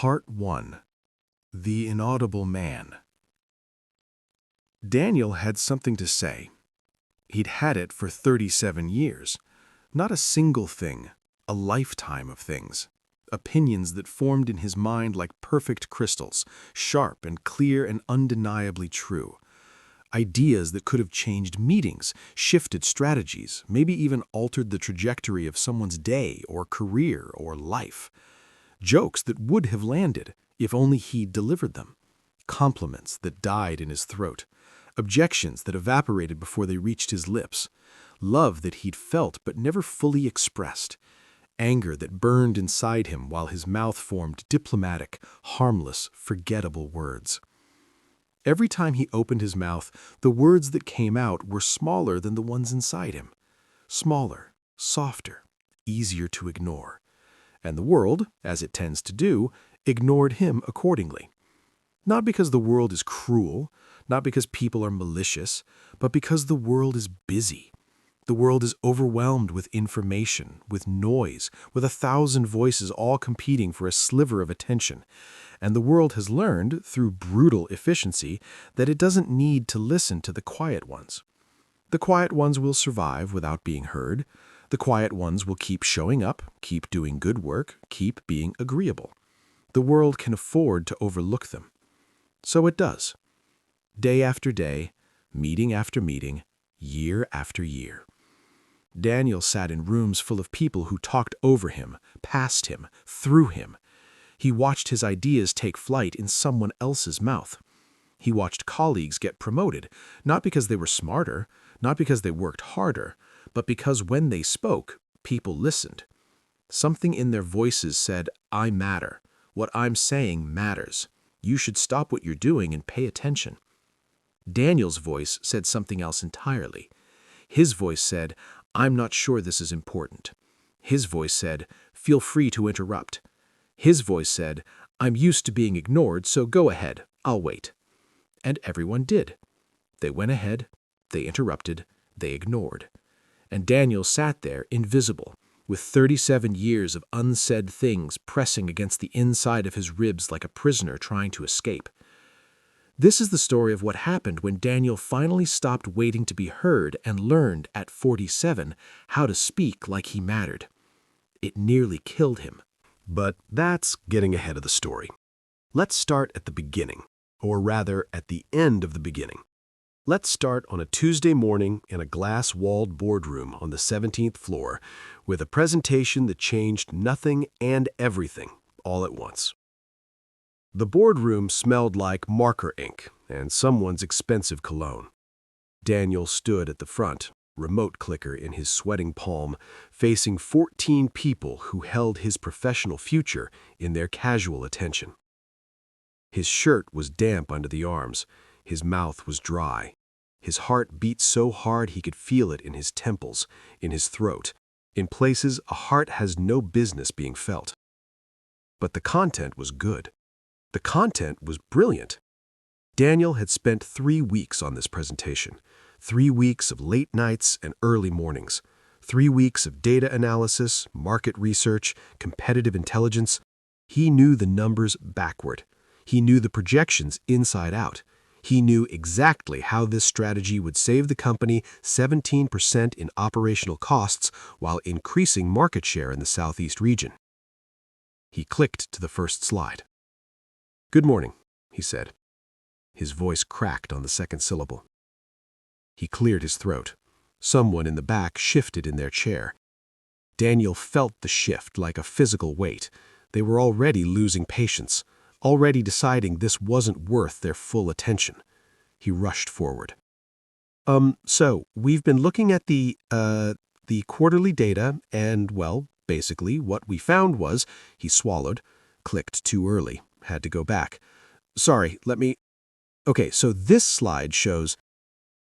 Part 1. The Inaudible Man. Daniel had something to say. He'd had it for 37 years. Not a single thing, a lifetime of things. Opinions that formed in his mind like perfect crystals, sharp and clear and undeniably true. Ideas that could have changed meetings, shifted strategies, maybe even altered the trajectory of someone's day or career or life. Jokes that would have landed if only he'd delivered them. Compliments that died in his throat. Objections that evaporated before they reached his lips. Love that he'd felt but never fully expressed. Anger that burned inside him while his mouth formed diplomatic, harmless, forgettable words. Every time he opened his mouth, the words that came out were smaller than the ones inside him. Smaller, softer, easier to ignore. And the world, as it tends to do, ignored him accordingly. Not because the world is cruel, not because people are malicious, but because the world is busy. The world is overwhelmed with information, with noise, with 1,000 voices all competing for a sliver of attention. And the world has learned, through brutal efficiency, that it doesn't need to listen to the quiet ones. The quiet ones will survive without being heard. The quiet ones will keep showing up, keep doing good work, keep being agreeable. The world can afford to overlook them. So it does. Day after day, meeting after meeting, year after year. Daniel sat in rooms full of people who talked over him, past him, through him. He watched his ideas take flight in someone else's mouth. He watched colleagues get promoted, not because they were smarter, not because they worked harder, but because when they spoke, people listened. Something in their voices said, "I matter. What I'm saying matters. You should stop what you're doing and pay attention." Daniel's voice said something else entirely. His voice said, "I'm not sure this is important." His voice said, "Feel free to interrupt." His voice said, "I'm used to being ignored, so go ahead, I'll wait." And everyone did. They went ahead, they interrupted, they ignored. And Daniel sat there, invisible, with 37 years of unsaid things pressing against the inside of his ribs like a prisoner trying to escape. This is the story of what happened when Daniel finally stopped waiting to be heard and learned, at 47, how to speak like he mattered. It nearly killed him. But that's getting ahead of the story. Let's start at the beginning, or rather at the end of the beginning. Let's start on a Tuesday morning in a glass-walled boardroom on the 17th floor with a presentation that changed nothing and everything all at once. The boardroom smelled like marker ink and someone's expensive cologne. Daniel stood at the front, remote clicker in his sweating palm, facing 14 people who held his professional future in their casual attention. His shirt was damp under the arms. His mouth was dry. His heart beat so hard he could feel it in his temples, in his throat, in places a heart has no business being felt. But the content was good. The content was brilliant. Daniel had spent 3 weeks on this presentation, 3 weeks of late nights and early mornings, 3 weeks of data analysis, market research, competitive intelligence. He knew the numbers backward. He knew the projections inside out. He knew exactly how this strategy would save the company 17% in operational costs while increasing market share in the Southeast region. He clicked to the first slide. "Good morning," he said. His voice cracked on the second syllable. He cleared his throat. Someone in the back shifted in their chair. Daniel felt the shift like a physical weight. They were already losing patience, already deciding this wasn't worth their full attention. He rushed forward. So we've been looking at the quarterly data, and, well, basically what we found was," he swallowed, clicked too early, had to go back. "Sorry, Okay, so this slide shows..."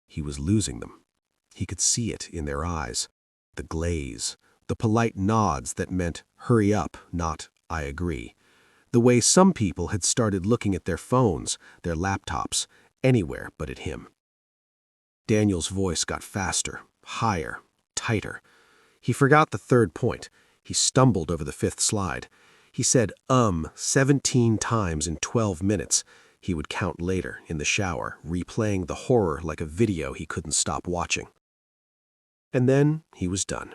He was losing them. He could see it in their eyes. The glaze, the polite nods that meant, "Hurry up," not, "I agree." The way some people had started looking at their phones, their laptops, anywhere but at him. Daniel's voice got faster, higher, tighter. He forgot the third point. He stumbled over the 5th slide. He said 17 times in 12 minutes. He would count later, in the shower, replaying the horror like a video he couldn't stop watching. And then he was done.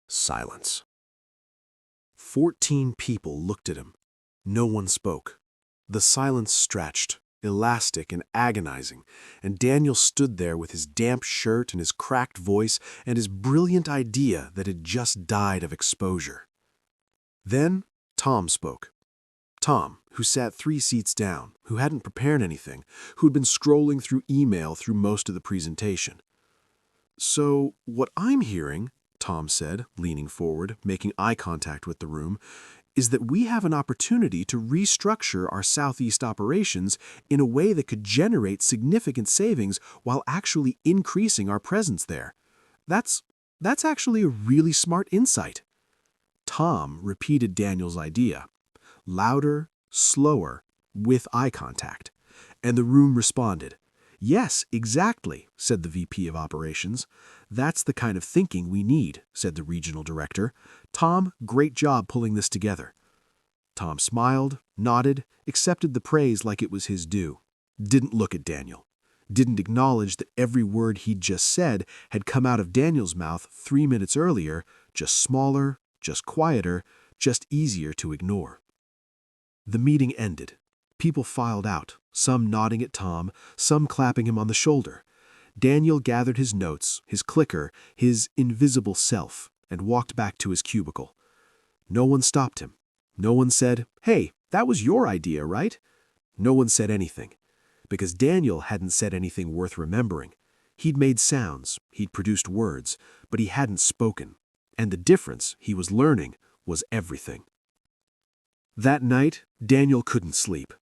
Silence. 14 people looked at him. No one spoke. The silence stretched, elastic and agonizing, and Daniel stood there with his damp shirt and his cracked voice and his brilliant idea that had just died of exposure. Then Tom spoke. Tom, who sat 3 seats down, who hadn't prepared anything, who'd been scrolling through email through most of the presentation. "So, what I'm hearing," Tom said, leaning forward, making eye contact with the room, "is that we have an opportunity to restructure our Southeast operations in a way that could generate significant savings while actually increasing our presence there. That's actually a really smart insight." Tom repeated Daniel's idea, louder, slower, with eye contact, and the room responded. "Yes, exactly," said the VP of Operations. "That's the kind of thinking we need," said the regional director. "Tom, great job pulling this together." Tom smiled, nodded, accepted the praise like it was his due. Didn't look at Daniel. Didn't acknowledge that every word he'd just said had come out of Daniel's mouth 3 minutes earlier, just smaller, just quieter, just easier to ignore. The meeting ended. People filed out, some nodding at Tom, some clapping him on the shoulder. Daniel gathered his notes, his clicker, his invisible self, and walked back to his cubicle. No one stopped him. No one said, "Hey, that was your idea, right?" No one said anything, because Daniel hadn't said anything worth remembering. He'd made sounds, he'd produced words, but he hadn't spoken. And the difference, he was learning, was everything. That night, Daniel couldn't sleep.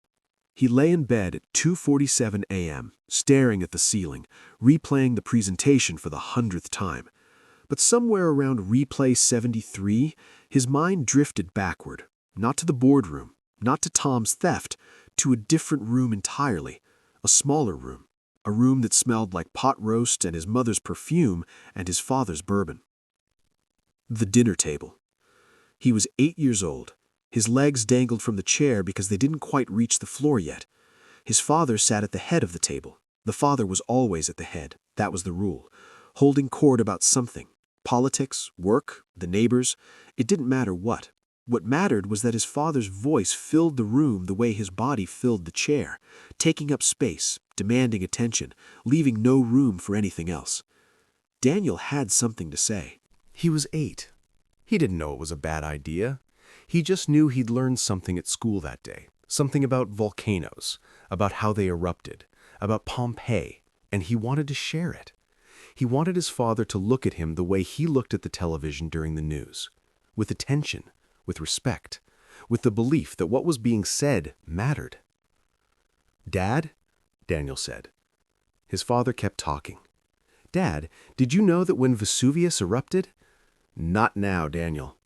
He lay in bed at 2:47 a.m., staring at the ceiling, replaying the presentation for the 100th time. But somewhere around replay 73, his mind drifted backward, not to the boardroom, not to Tom's theft, to a different room entirely, a smaller room, a room that smelled like pot roast and his mother's perfume and his father's bourbon. The dinner table. He was 8 years old. His legs dangled from the chair because they didn't quite reach the floor yet. His father sat at the head of the table. The father was always at the head. That was the rule. Holding court about something. Politics, work, the neighbors. It didn't matter what. What mattered was that his father's voice filled the room the way his body filled the chair, taking up space, demanding attention, leaving no room for anything else. Daniel had something to say. He was 8. He didn't know it was a bad idea. He just knew he'd learned something at school that day, something about volcanoes, about how they erupted, about Pompeii, and he wanted to share it. He wanted his father to look at him the way he looked at the television during the news, with attention, with respect, with the belief that what was being said mattered. "Dad?" Daniel said. His father kept talking. "Dad, did you know that when Vesuvius erupted?" "Not now, Daniel."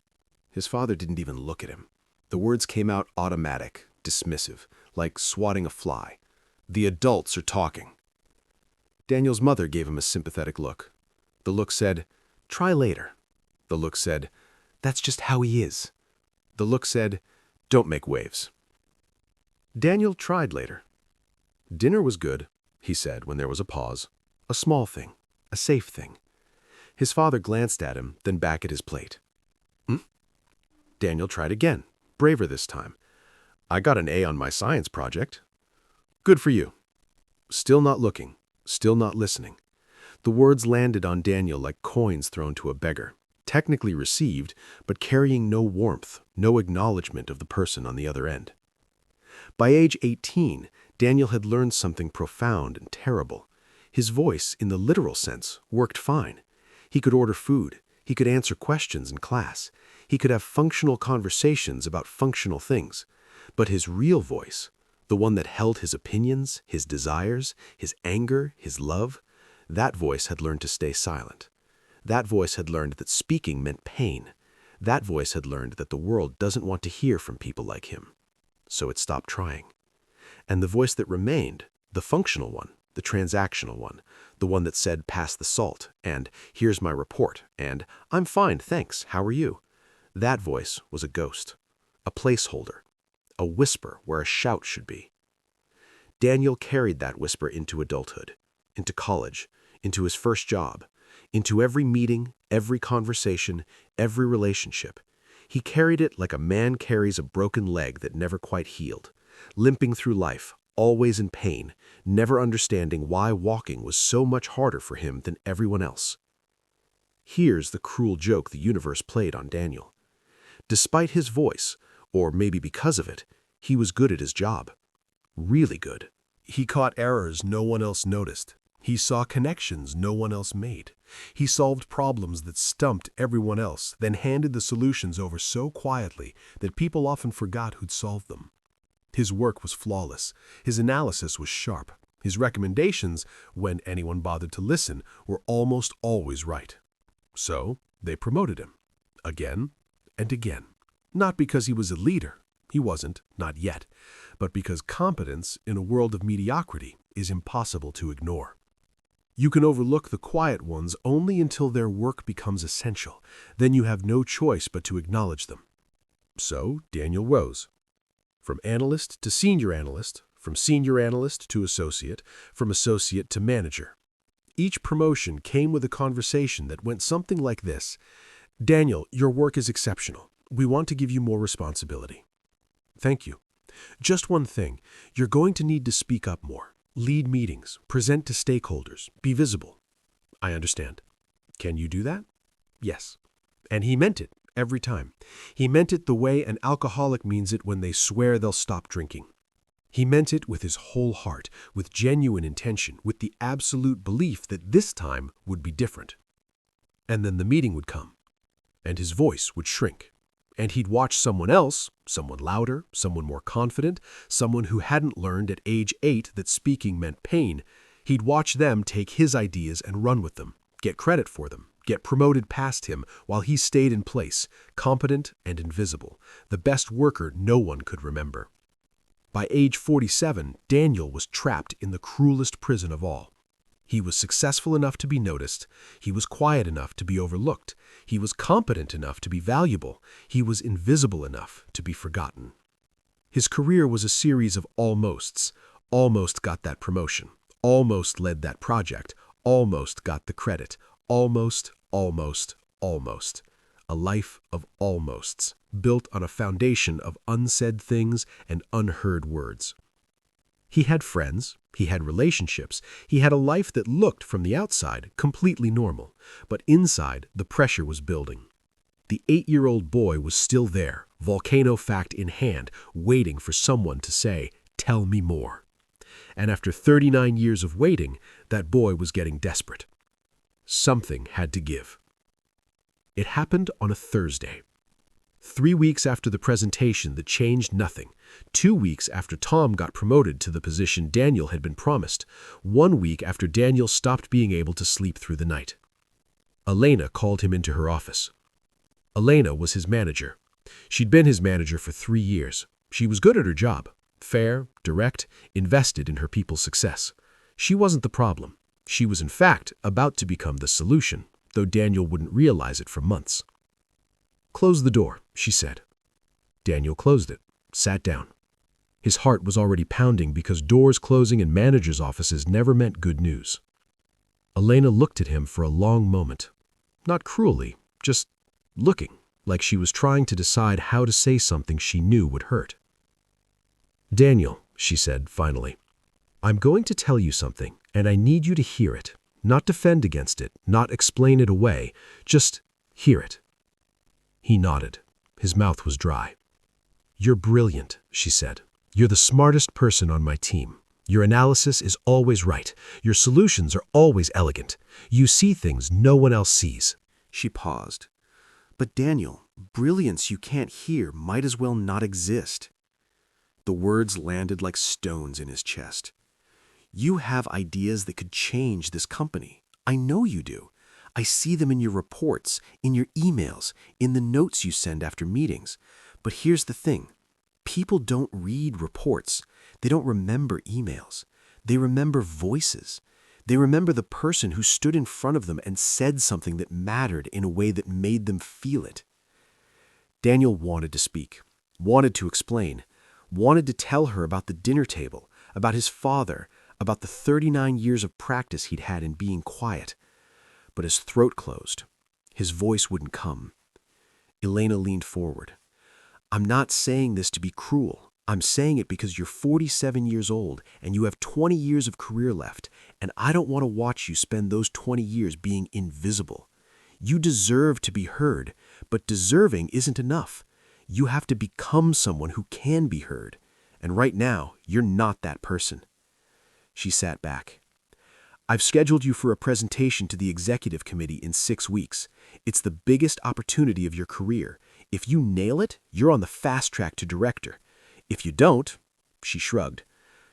His father didn't even look at him. The words came out automatic, dismissive, like swatting a fly. "The adults are talking." Daniel's mother gave him a sympathetic look. The look said, "Try later." The look said, "That's just how he is." The look said, "Don't make waves." Daniel tried later. "Dinner was good," he said when there was a pause. "A small thing, a safe thing." His father glanced at him, then back at his plate. Daniel tried again, braver this time. "I got an A on my science project." "Good for you." Still not looking, still not listening. The words landed on Daniel like coins thrown to a beggar, technically received, but carrying no warmth, no acknowledgement of the person on the other end. By age 18, Daniel had learned something profound and terrible. His voice, in the literal sense, worked fine. He could order food. He could answer questions in class. He could have functional conversations about functional things. But his real voice, the one that held his opinions, his desires, his anger, his love, that voice had learned to stay silent. That voice had learned that speaking meant pain. That voice had learned that the world doesn't want to hear from people like him. So it stopped trying. And the voice that remained, the functional one, the transactional one, the one that said, "Pass the salt," and "Here's my report," and "I'm fine, thanks, how are you?" That voice was a ghost. a placeholder, a whisper where a shout should be. Daniel carried that whisper into adulthood, into college, into his first job, into every meeting, every conversation, every relationship. He carried it like a man carries a broken leg that never quite healed, limping through life, always in pain, never understanding why walking was so much harder for him than everyone else. Here's the cruel joke the universe played on Daniel. Despite his voice, or maybe because of it, he was good at his job. Really good. He caught errors no one else noticed. He saw connections no one else made. He solved problems that stumped everyone else, then handed the solutions over so quietly that people often forgot who'd solved them. His work was flawless. His analysis was sharp. His recommendations, when anyone bothered to listen, were almost always right. So they promoted him, again and again. Not because he was a leader. He wasn't, not yet, but because competence in a world of mediocrity is impossible to ignore. You can overlook the quiet ones only until their work becomes essential. Then you have no choice but to acknowledge them. So Daniel rose. From analyst to senior analyst, from senior analyst to associate, from associate to manager. Each promotion came with a conversation that went something like this: "Daniel, your work is exceptional. We want to give you more responsibility." "Thank you. Just one thing, you're going to need to speak up more. Lead meetings, present to stakeholders, be visible." "I understand." "Can you do that?" "Yes." And he meant it every time. He meant it the way an alcoholic means it when they swear they'll stop drinking. He meant it with his whole heart, with genuine intention, with the absolute belief that this time would be different. And then the meeting would come, and his voice would shrink. And he'd watch someone else, someone louder, someone more confident, someone who hadn't learned at age 8 that speaking meant pain. He'd watch them take his ideas and run with them, get credit for them, get promoted past him while he stayed in place, competent and invisible, the best worker no one could remember. By age 47, Daniel was trapped in the cruelest prison of all. He was successful enough to be noticed. He was quiet enough to be overlooked. He was competent enough to be valuable. He was invisible enough to be forgotten. His career was a series of almosts. Almost got that promotion. Almost led that project. Almost got the credit. Almost, almost, almost. A life of almosts, built on a foundation of unsaid things and unheard words. He had friends, he had relationships, he had a life that looked, from the outside, completely normal, but inside the pressure was building. The 8-year-old boy was still there, volcano fact in hand, waiting for someone to say, "Tell me more." And after 39 years of waiting, that boy was getting desperate. Something had to give. It happened on a Thursday. 3 weeks after the presentation that changed nothing. 2 weeks after Tom got promoted to the position Daniel had been promised. 1 week after Daniel stopped being able to sleep through the night. Elena called him into her office. Elena was his manager. She'd been his manager for 3 years. She was good at her job. Fair, direct, invested in her people's success. She wasn't the problem. She was, in fact, about to become the solution, though Daniel wouldn't realize it for months. "Close the door," she said. Daniel closed it, sat down. His heart was already pounding because doors closing in managers' offices never meant good news. Elena looked at him for a long moment. Not cruelly, just looking, like she was trying to decide how to say something she knew would hurt. "Daniel," she said finally, "I'm going to tell you something, and I need you to hear it. Not defend against it, not explain it away, just hear it." He nodded. His mouth was dry. "You're brilliant," she said. "You're the smartest person on my team. Your analysis is always right. Your solutions are always elegant. You see things no one else sees." She paused. "But Daniel, brilliance you can't hear might as well not exist." The words landed like stones in his chest. "You have ideas that could change this company. I know you do. I see them in your reports, in your emails, in the notes you send after meetings. But here's the thing. People don't read reports. They don't remember emails. They remember voices. They remember the person who stood in front of them and said something that mattered in a way that made them feel it." Daniel wanted to speak. wanted to explain, wanted to tell her about the dinner table, about his father, about the 39 years of practice he'd had in being quiet. But his throat closed. His voice wouldn't come. Elena leaned forward. "I'm not saying this to be cruel. I'm saying it because you're 47 years old and you have 20 years of career left, and I don't want to watch you spend those 20 years being invisible. You deserve to be heard, but deserving isn't enough. You have to become someone who can be heard, and right now, you're not that person." She sat back. "I've scheduled you for a presentation to the executive committee in 6 weeks. It's the biggest opportunity of your career. If you nail it, you're on the fast track to director. If you don't," she shrugged,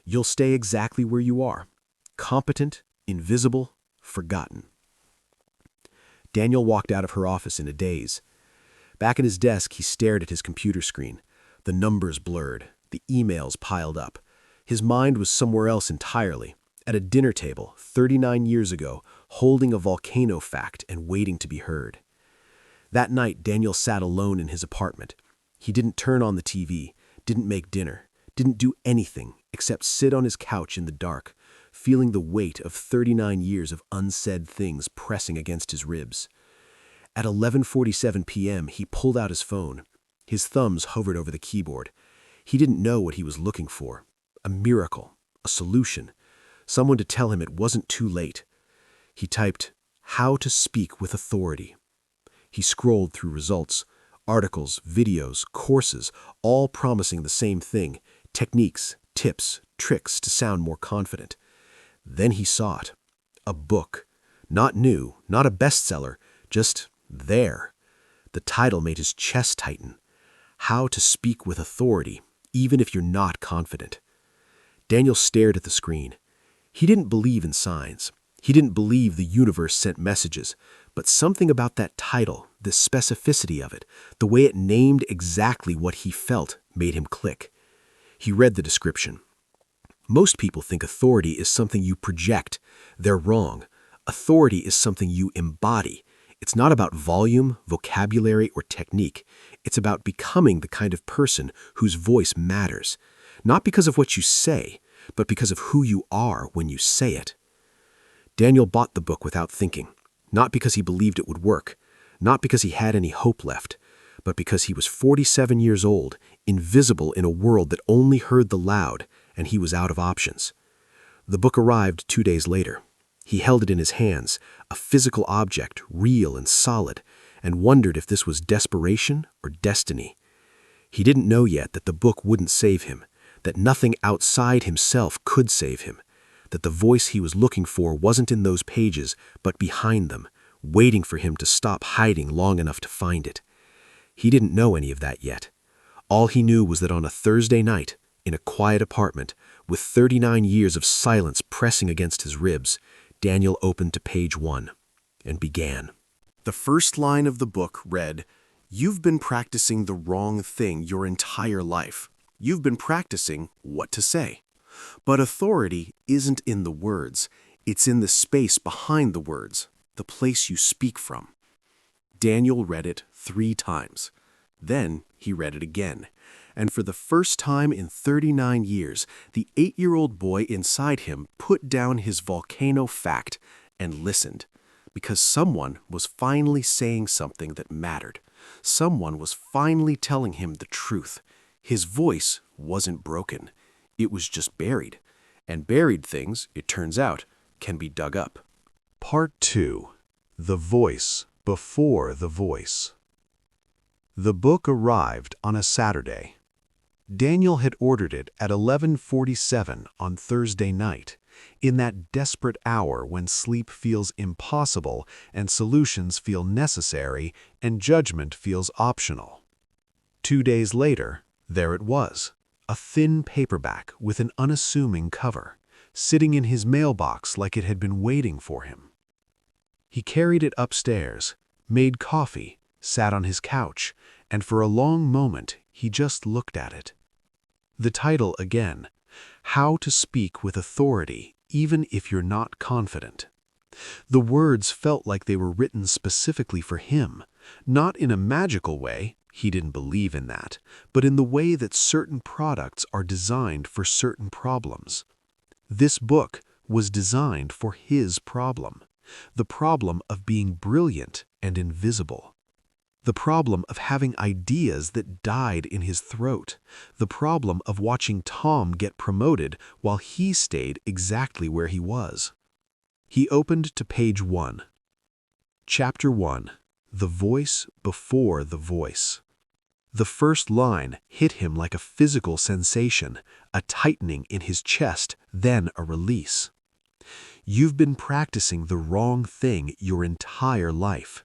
"you'll stay exactly where you are. Competent, invisible, forgotten." Daniel walked out of her office in a daze. Back at his desk, he stared at his computer screen. The numbers blurred, the emails piled up. His mind was somewhere else entirely, at a dinner table 39 years ago, holding a volcano fact and waiting to be heard. That night, Daniel sat alone in his apartment. He didn't turn on the TV, didn't make dinner, didn't do anything except sit on his couch in the dark, feeling the weight of 39 years of unsaid things pressing against his ribs. At 11:47 p.m., he pulled out his phone. His thumbs hovered over the keyboard. He didn't know what he was looking for. A miracle, a solution, someone to tell him it wasn't too late. He typed, "How to speak with authority." He scrolled through results, articles, videos, courses, all promising the same thing: techniques, tips, tricks to sound more confident. Then he saw it. A book. Not new, not a bestseller, just there. The title made his chest tighten. How to Speak with Authority, Even If You're Not Confident. Daniel stared at the screen. He didn't believe in signs. He didn't believe the universe sent messages, but something about that title, the specificity of it, the way it named exactly what he felt, made him click. He read the description. Most people think authority is something you project. They're wrong. Authority is something you embody. It's not about volume, vocabulary, or technique. It's about becoming the kind of person whose voice matters, not because of what you say, but because of who you are when you say it. Daniel bought the book without thinking, not because he believed it would work, not because he had any hope left, but because he was 47 years old, invisible in a world that only heard the loud, and he was out of options. The book arrived 2 days later. He held it in his hands, a physical object, real and solid, and wondered if this was desperation or destiny. He didn't know yet that the book wouldn't save him, that nothing outside himself could save him, that the voice he was looking for wasn't in those pages, but behind them, waiting for him to stop hiding long enough to find it. He didn't know any of that yet. All he knew was that on a Thursday night, in a quiet apartment, with 39 years of silence pressing against his ribs, Daniel opened to page 1 and began. The first line of the book read, "You've been practicing the wrong thing your entire life. You've been practicing what to say. But authority isn't in the words. It's in the space behind the words, the place you speak from." Daniel read it 3 times. Then he read it again. And for the first time in 39 years, the 8-year-old boy inside him put down his volcano fact and listened, because someone was finally saying something that mattered. Someone was finally telling him the truth. His voice wasn't broken. It was just buried. And buried things, it turns out, can be dug up. Part 2. The Voice Before the Voice. The book arrived on a Saturday. Daniel had ordered it at 11:47 on Thursday night, in that desperate hour when sleep feels impossible and solutions feel necessary and judgment feels optional. 2 days later, there it was, a thin paperback with an unassuming cover, sitting in his mailbox like it had been waiting for him. He carried it upstairs, made coffee, sat on his couch, and for a long moment he just looked at it. The title again, How to Speak with Authority, Even If You're Not Confident. The words felt like they were written specifically for him, not in a magical way. He didn't believe in that, but in the way that certain products are designed for certain problems. This book was designed for his problem, the problem of being brilliant and invisible. The problem of having ideas that died in his throat. The problem of watching Tom get promoted while he stayed exactly where he was. He opened to page 1. Chapter 1. The Voice Before the Voice. The first line hit him like a physical sensation, a tightening in his chest, then a release. You've been practicing the wrong thing your entire life.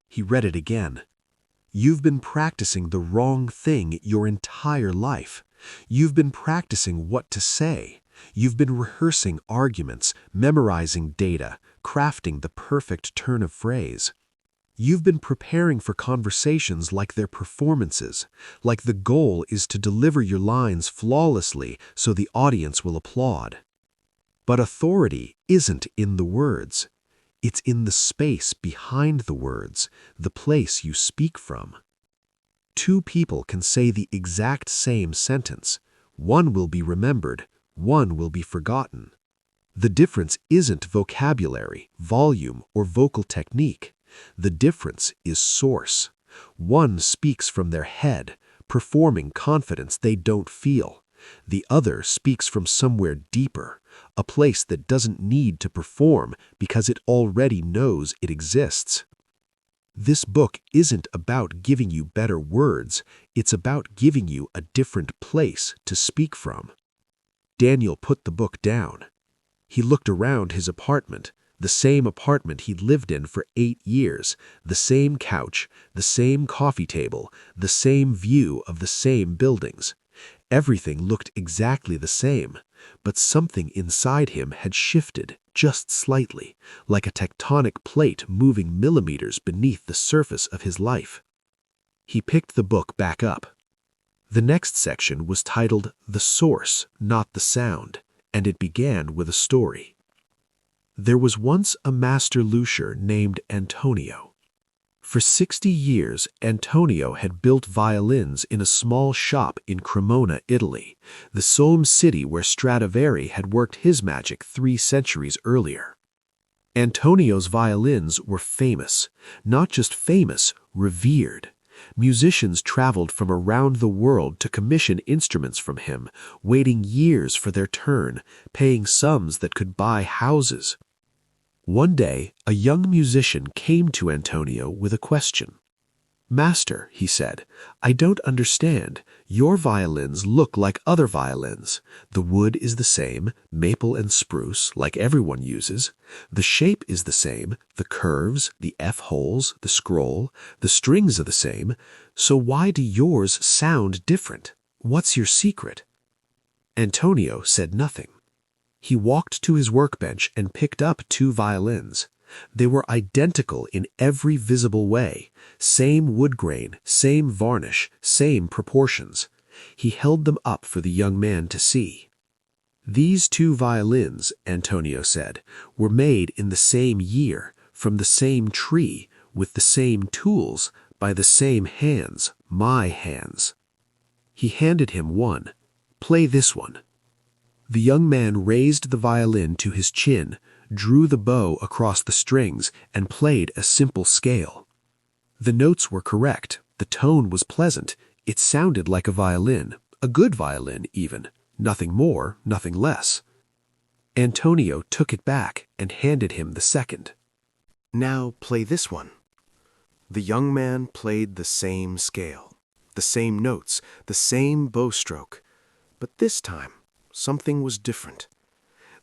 He read it again. You've been practicing the wrong thing your entire life. You've been practicing what to say. You've been rehearsing arguments, memorizing data, crafting the perfect turn of phrase. You've been preparing for conversations like they're performances, like the goal is to deliver your lines flawlessly so the audience will applaud. But authority isn't in the words. It's in the space behind the words, the place you speak from. Two people can say the exact same sentence. One will be remembered, one will be forgotten. The difference isn't vocabulary, volume, or vocal technique. The difference is source. One speaks from their head, performing confidence they don't feel. The other speaks from somewhere deeper, a place that doesn't need to perform because it already knows it exists. This book isn't about giving you better words, it's about giving you a different place to speak from. Daniel put the book down. He looked around his apartment, the same apartment he'd lived in for 8 years, the same couch, the same coffee table, the same view of the same buildings. Everything looked exactly the same, but something inside him had shifted just slightly, like a tectonic plate moving millimeters beneath the surface of his life. He picked the book back up. The next section was titled The Source, Not the Sound, and it began with a story. There was once a master luthier named Antonio. For 60 years, Antonio had built violins in a small shop in Cremona, Italy, the same city where Stradivari had worked his magic 3 centuries earlier. Antonio's violins were famous, not just famous, revered. Musicians traveled from around the world to commission instruments from him, waiting years for their turn, paying sums that could buy houses. One day, a young musician came to Antonio with a question. "Master," he said, "I don't understand. Your violins look like other violins. The wood is the same, maple and spruce, like everyone uses. The shape is the same, the curves, the F-holes, the scroll, the strings are the same. So why do yours sound different? What's your secret?" Antonio said nothing. He walked to his workbench and picked up 2 violins. They were identical in every visible way, same wood grain, same varnish, same proportions. He held them up for the young man to see. These 2 violins, Antonio said, were made in the same year, from the same tree, with the same tools, by the same hands, my hands. He handed him one. "Play this one." The young man raised the violin to his chin, drew the bow across the strings, and played a simple scale. The notes were correct, the tone was pleasant, it sounded like a violin, a good violin even, nothing more, nothing less. Antonio took it back and handed him the second. "Now play this one." The young man played the same scale, the same notes, the same bow stroke, but this time something was different.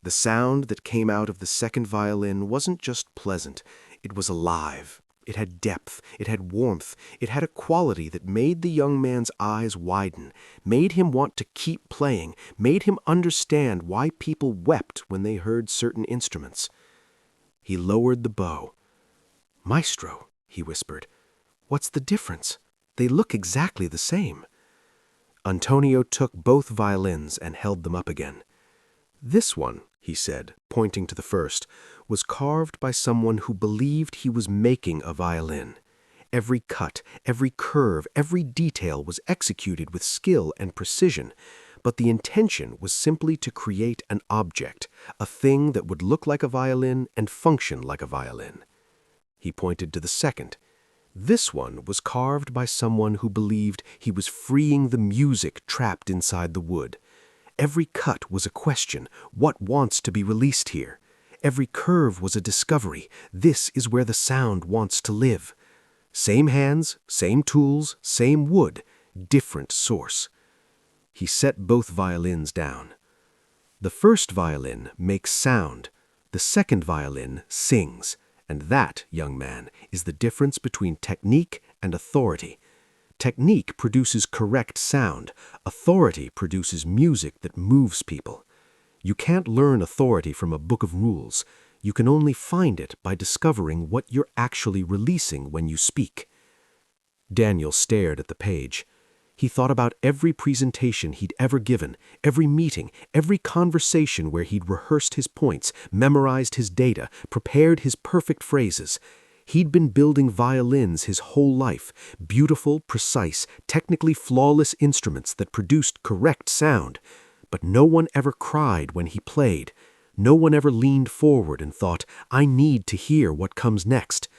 The sound that came out of the second violin wasn't just pleasant, it was alive. It had depth, it had warmth, it had a quality that made the young man's eyes widen, made him want to keep playing, made him understand why people wept when they heard certain instruments. He lowered the bow. "Maestro," he whispered, "what's the difference? They look exactly the same." Antonio took both violins and held them up again. "This one," he said, pointing to the first, "was carved by someone who believed he was making a violin. Every cut, every curve, every detail was executed with skill and precision, but the intention was simply to create an object, a thing that would look like a violin and function like a violin. He pointed to the second. This one was carved by someone who believed he was freeing the music trapped inside the wood. Every cut was a question. What wants to be released here? Every curve was a discovery. This is where the sound wants to live. Same hands, same tools, same wood, different source. He set both violins down. The first violin makes sound. The second violin sings. And that, young man, is the difference between technique and authority. Technique produces correct sound. Authority produces music that moves people. You can't learn authority from a book of rules. You can only find it by discovering what you're actually releasing when you speak. Daniel stared at the page. He thought about every presentation he'd ever given, every meeting, every conversation where he'd rehearsed his points, memorized his data, prepared his perfect phrases. He'd been building violins his whole life, beautiful, precise, technically flawless instruments that produced correct sound. But no one ever cried when he played. No one ever leaned forward and thought, I need to hear what comes next.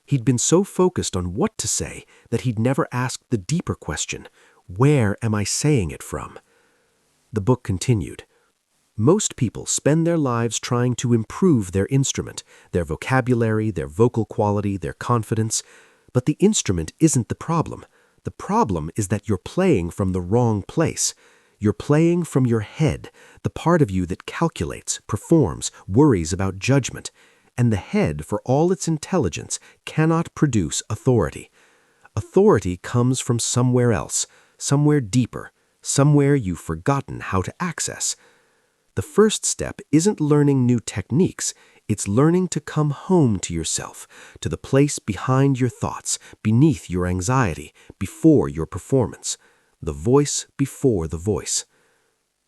He'd been so focused on what to say that he'd never asked the deeper question, where am I saying it from? The book continued. Most people spend their lives trying to improve their instrument, their vocabulary, their vocal quality, their confidence. But the instrument isn't the problem. The problem is that you're playing from the wrong place. You're playing from your head, the part of you that calculates, performs, worries about judgment. And the head, for all its intelligence, cannot produce authority. Authority comes from somewhere else, somewhere deeper, somewhere you've forgotten how to access. The first step isn't learning new techniques, it's learning to come home to yourself, to the place behind your thoughts, beneath your anxiety, before your performance. The voice before the voice.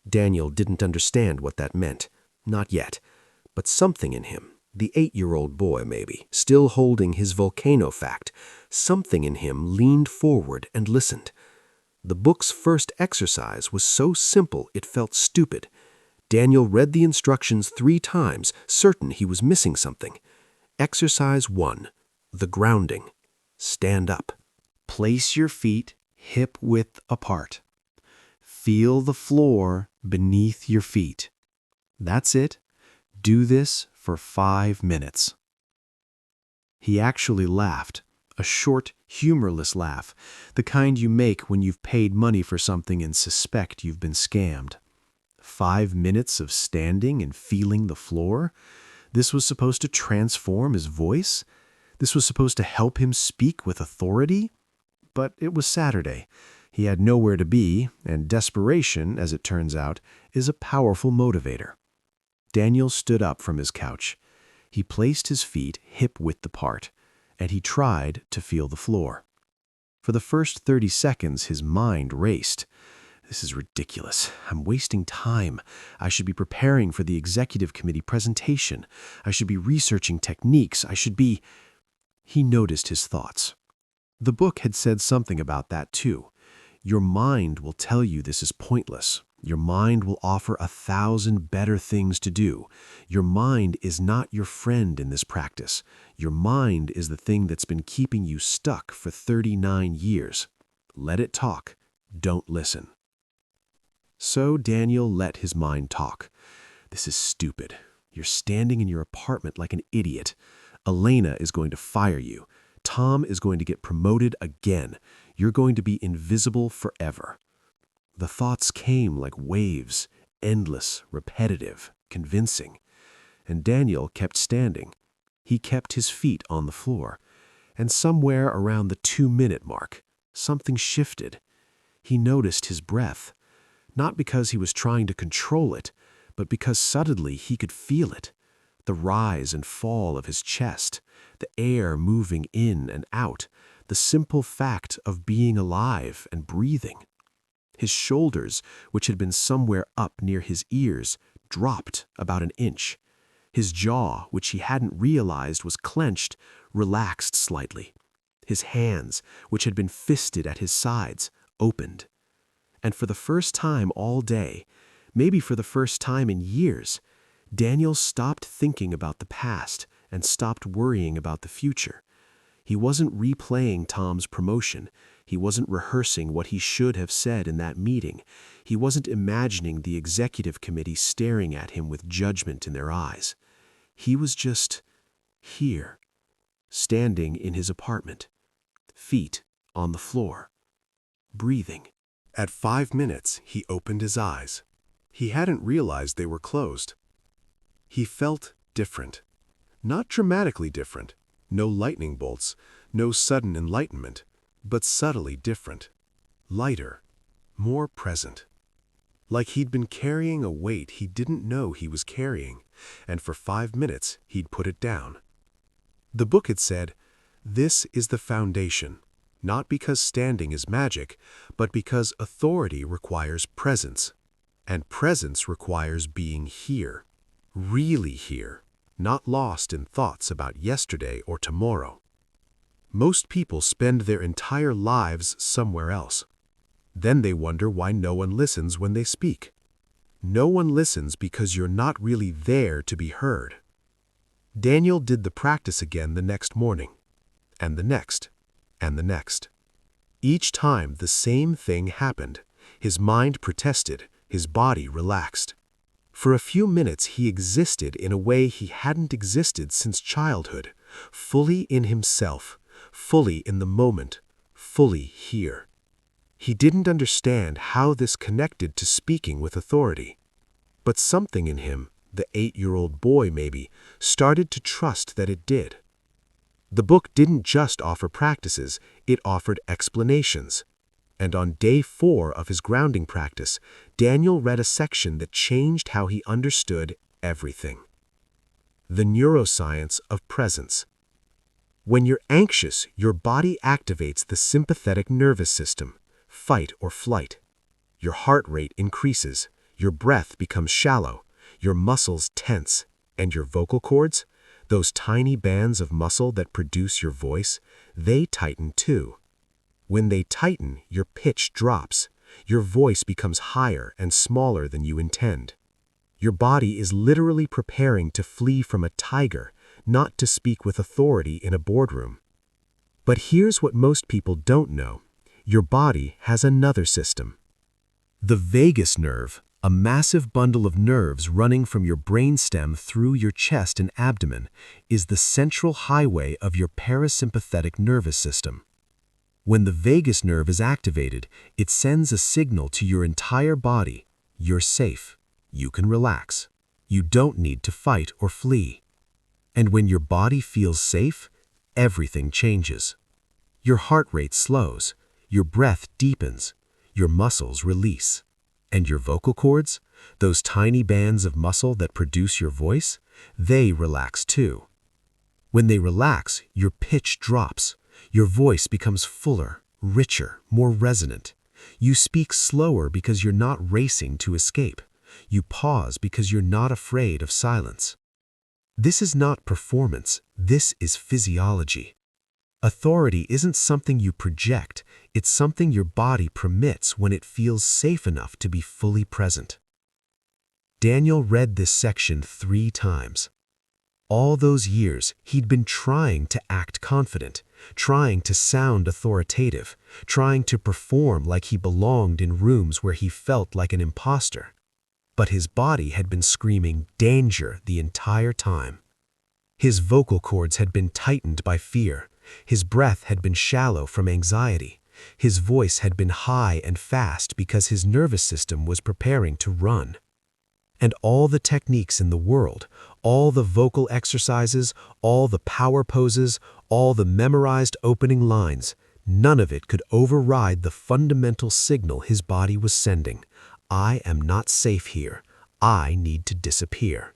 Daniel didn't understand what that meant, not yet, but something in him, the 8-year-old boy maybe, still holding his volcano fact, something in him leaned forward and listened. The book's first exercise was so simple it felt stupid. Daniel read the instructions 3 times, certain he was missing something. Exercise 1. The grounding. Stand up. Place your feet hip-width apart. Feel the floor beneath your feet. That's it. Do this for 5 minutes. He actually laughed, a short, humorless laugh, the kind you make when you've paid money for something and suspect you've been scammed. 5 minutes of standing and feeling the floor? This was supposed to transform his voice? This was supposed to help him speak with authority? But it was Saturday. He had nowhere to be, and desperation, as it turns out, is a powerful motivator. Daniel stood up from his couch. He placed his feet hip-width apart, and he tried to feel the floor. For the first 30 seconds, his mind raced. This is ridiculous. I'm wasting time. I should be preparing for the executive committee presentation. I should be researching techniques. I should be... He noticed his thoughts. The book had said something about that too. Your mind will tell you this is pointless. Your mind will offer 1,000 better things to do. Your mind is not your friend in this practice. Your mind is the thing that's been keeping you stuck for 39 years. Let it talk. Don't listen. So Daniel let his mind talk. This is stupid. You're standing in your apartment like an idiot. Elena is going to fire you. Tom is going to get promoted again. You're going to be invisible forever. The thoughts came like waves, endless, repetitive, convincing. And Daniel kept standing. He kept his feet on the floor. And somewhere around the 2-minute mark, something shifted. He noticed his breath. Not because he was trying to control it, but because suddenly he could feel it. The rise and fall of his chest, the air moving in and out, the simple fact of being alive and breathing. His shoulders, which had been somewhere up near his ears, dropped about an inch. His jaw, which he hadn't realized was clenched, relaxed slightly. His hands, which had been fisted at his sides, opened. And for the first time all day, maybe for the first time in years, Daniel stopped thinking about the past and stopped worrying about the future. He wasn't replaying Tom's promotion. He wasn't rehearsing what he should have said in that meeting. He wasn't imagining the executive committee staring at him with judgment in their eyes. He was just here, standing in his apartment, feet on the floor, breathing. At 5 minutes, he opened his eyes. He hadn't realized they were closed. He felt different. Not dramatically different. No lightning bolts, no sudden enlightenment, but subtly different. Lighter, more present. Like he'd been carrying a weight he didn't know he was carrying, and for 5 minutes he'd put it down. The book had said, "This is the foundation, not because standing is magic, but because authority requires presence, and presence requires being here, really here, not lost in thoughts about yesterday or tomorrow." Most people spend their entire lives somewhere else. Then they wonder why no one listens when they speak. No one listens because you're not really there to be heard. Daniel did the practice again the next morning, and the next, and the next. Each time the same thing happened. His mind protested, his body relaxed. For a few minutes he existed in a way he hadn't existed since childhood, fully in himself, fully in the moment, fully here. He didn't understand how this connected to speaking with authority. But something in him, the 8-year-old boy maybe, started to trust that it did. The book didn't just offer practices, it offered explanations. And on day 4 of his grounding practice, Daniel read a section that changed how he understood everything. The neuroscience of presence. When you're anxious, your body activates the sympathetic nervous system, fight or flight. Your heart rate increases, your breath becomes shallow, your muscles tense, and your vocal cords, those tiny bands of muscle that produce your voice, they tighten too. When they tighten, your pitch drops. Your voice becomes higher and smaller than you intend. Your body is literally preparing to flee from a tiger, not to speak with authority in a boardroom. But here's what most people don't know. Your body has another system. The vagus nerve, a massive bundle of nerves running from your brainstem through your chest and abdomen, is the central highway of your parasympathetic nervous system. When the vagus nerve is activated, it sends a signal to your entire body. You're safe. You can relax. You don't need to fight or flee. And when your body feels safe, everything changes. Your heart rate slows, your breath deepens, your muscles release. And your vocal cords, those tiny bands of muscle that produce your voice, they relax too. When they relax, your pitch drops. Your voice becomes fuller, richer, more resonant. You speak slower because you're not racing to escape. You pause because you're not afraid of silence. This is not performance, this is physiology. Authority isn't something you project, it's something your body permits when it feels safe enough to be fully present. Daniel read this section 3 times. All those years, he'd been trying to act confident, trying to sound authoritative, trying to perform like he belonged in rooms where he felt like an imposter. But his body had been screaming danger the entire time. His vocal cords had been tightened by fear. His breath had been shallow from anxiety. His voice had been high and fast because his nervous system was preparing to run. And all the techniques in the world, all the vocal exercises, all the power poses, all the memorized opening lines, none of it could override the fundamental signal his body was sending. I am not safe here. I need to disappear.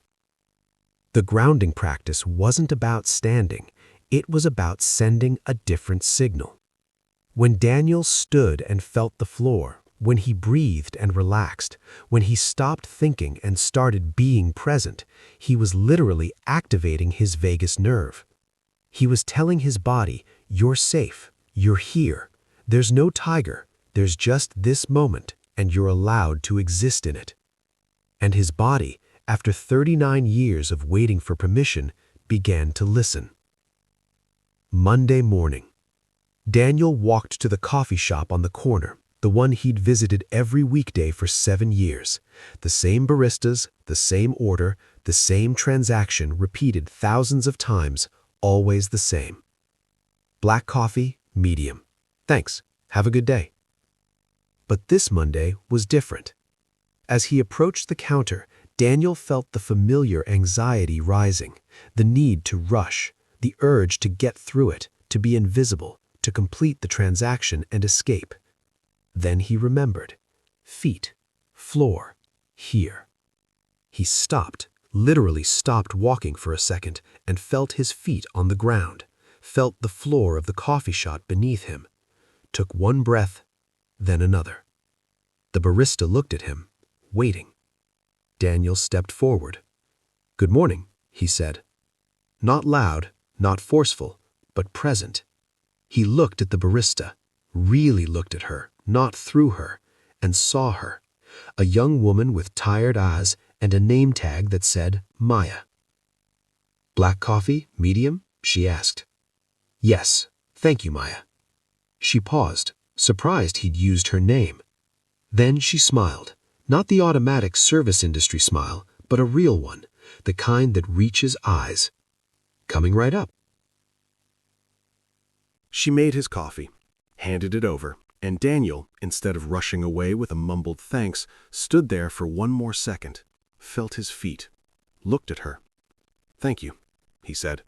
The grounding practice wasn't about standing. It was about sending a different signal. When Daniel stood and felt the floor, when he breathed and relaxed, when he stopped thinking and started being present, he was literally activating his vagus nerve. He was telling his body, "You're safe. You're here. There's no tiger. There's just this moment, and you're allowed to exist in it." And his body, after 39 years of waiting for permission, began to listen. Monday morning. Daniel walked to the coffee shop on the corner, the one he'd visited every weekday for 7 years. The same baristas, the same order, the same transaction repeated thousands of times, always the same. Black coffee, medium. Thanks. Have a good day. But this Monday was different. As he approached the counter, Daniel felt the familiar anxiety rising, the need to rush, the urge to get through it, to be invisible, to complete the transaction and escape. Then he remembered. Feet, floor, here. He stopped, literally stopped walking for a second, and felt his feet on the ground, felt the floor of the coffee shop beneath him. Took one breath, then another. The barista looked at him, waiting. Daniel stepped forward. "Good morning," he said. Not loud, not forceful, but present. He looked at the barista, really looked at her, not through her, and saw her, a young woman with tired eyes and a name tag that said Maya. "Black coffee, medium?" she asked. "Yes, thank you, Maya." She paused, surprised he'd used her name. Then she smiled, not the automatic service industry smile, but a real one, the kind that reaches eyes. "Coming right up." She made his coffee, handed it over, and Daniel, instead of rushing away with a mumbled thanks, stood there for one more second, felt his feet, looked at her. "Thank you," he said.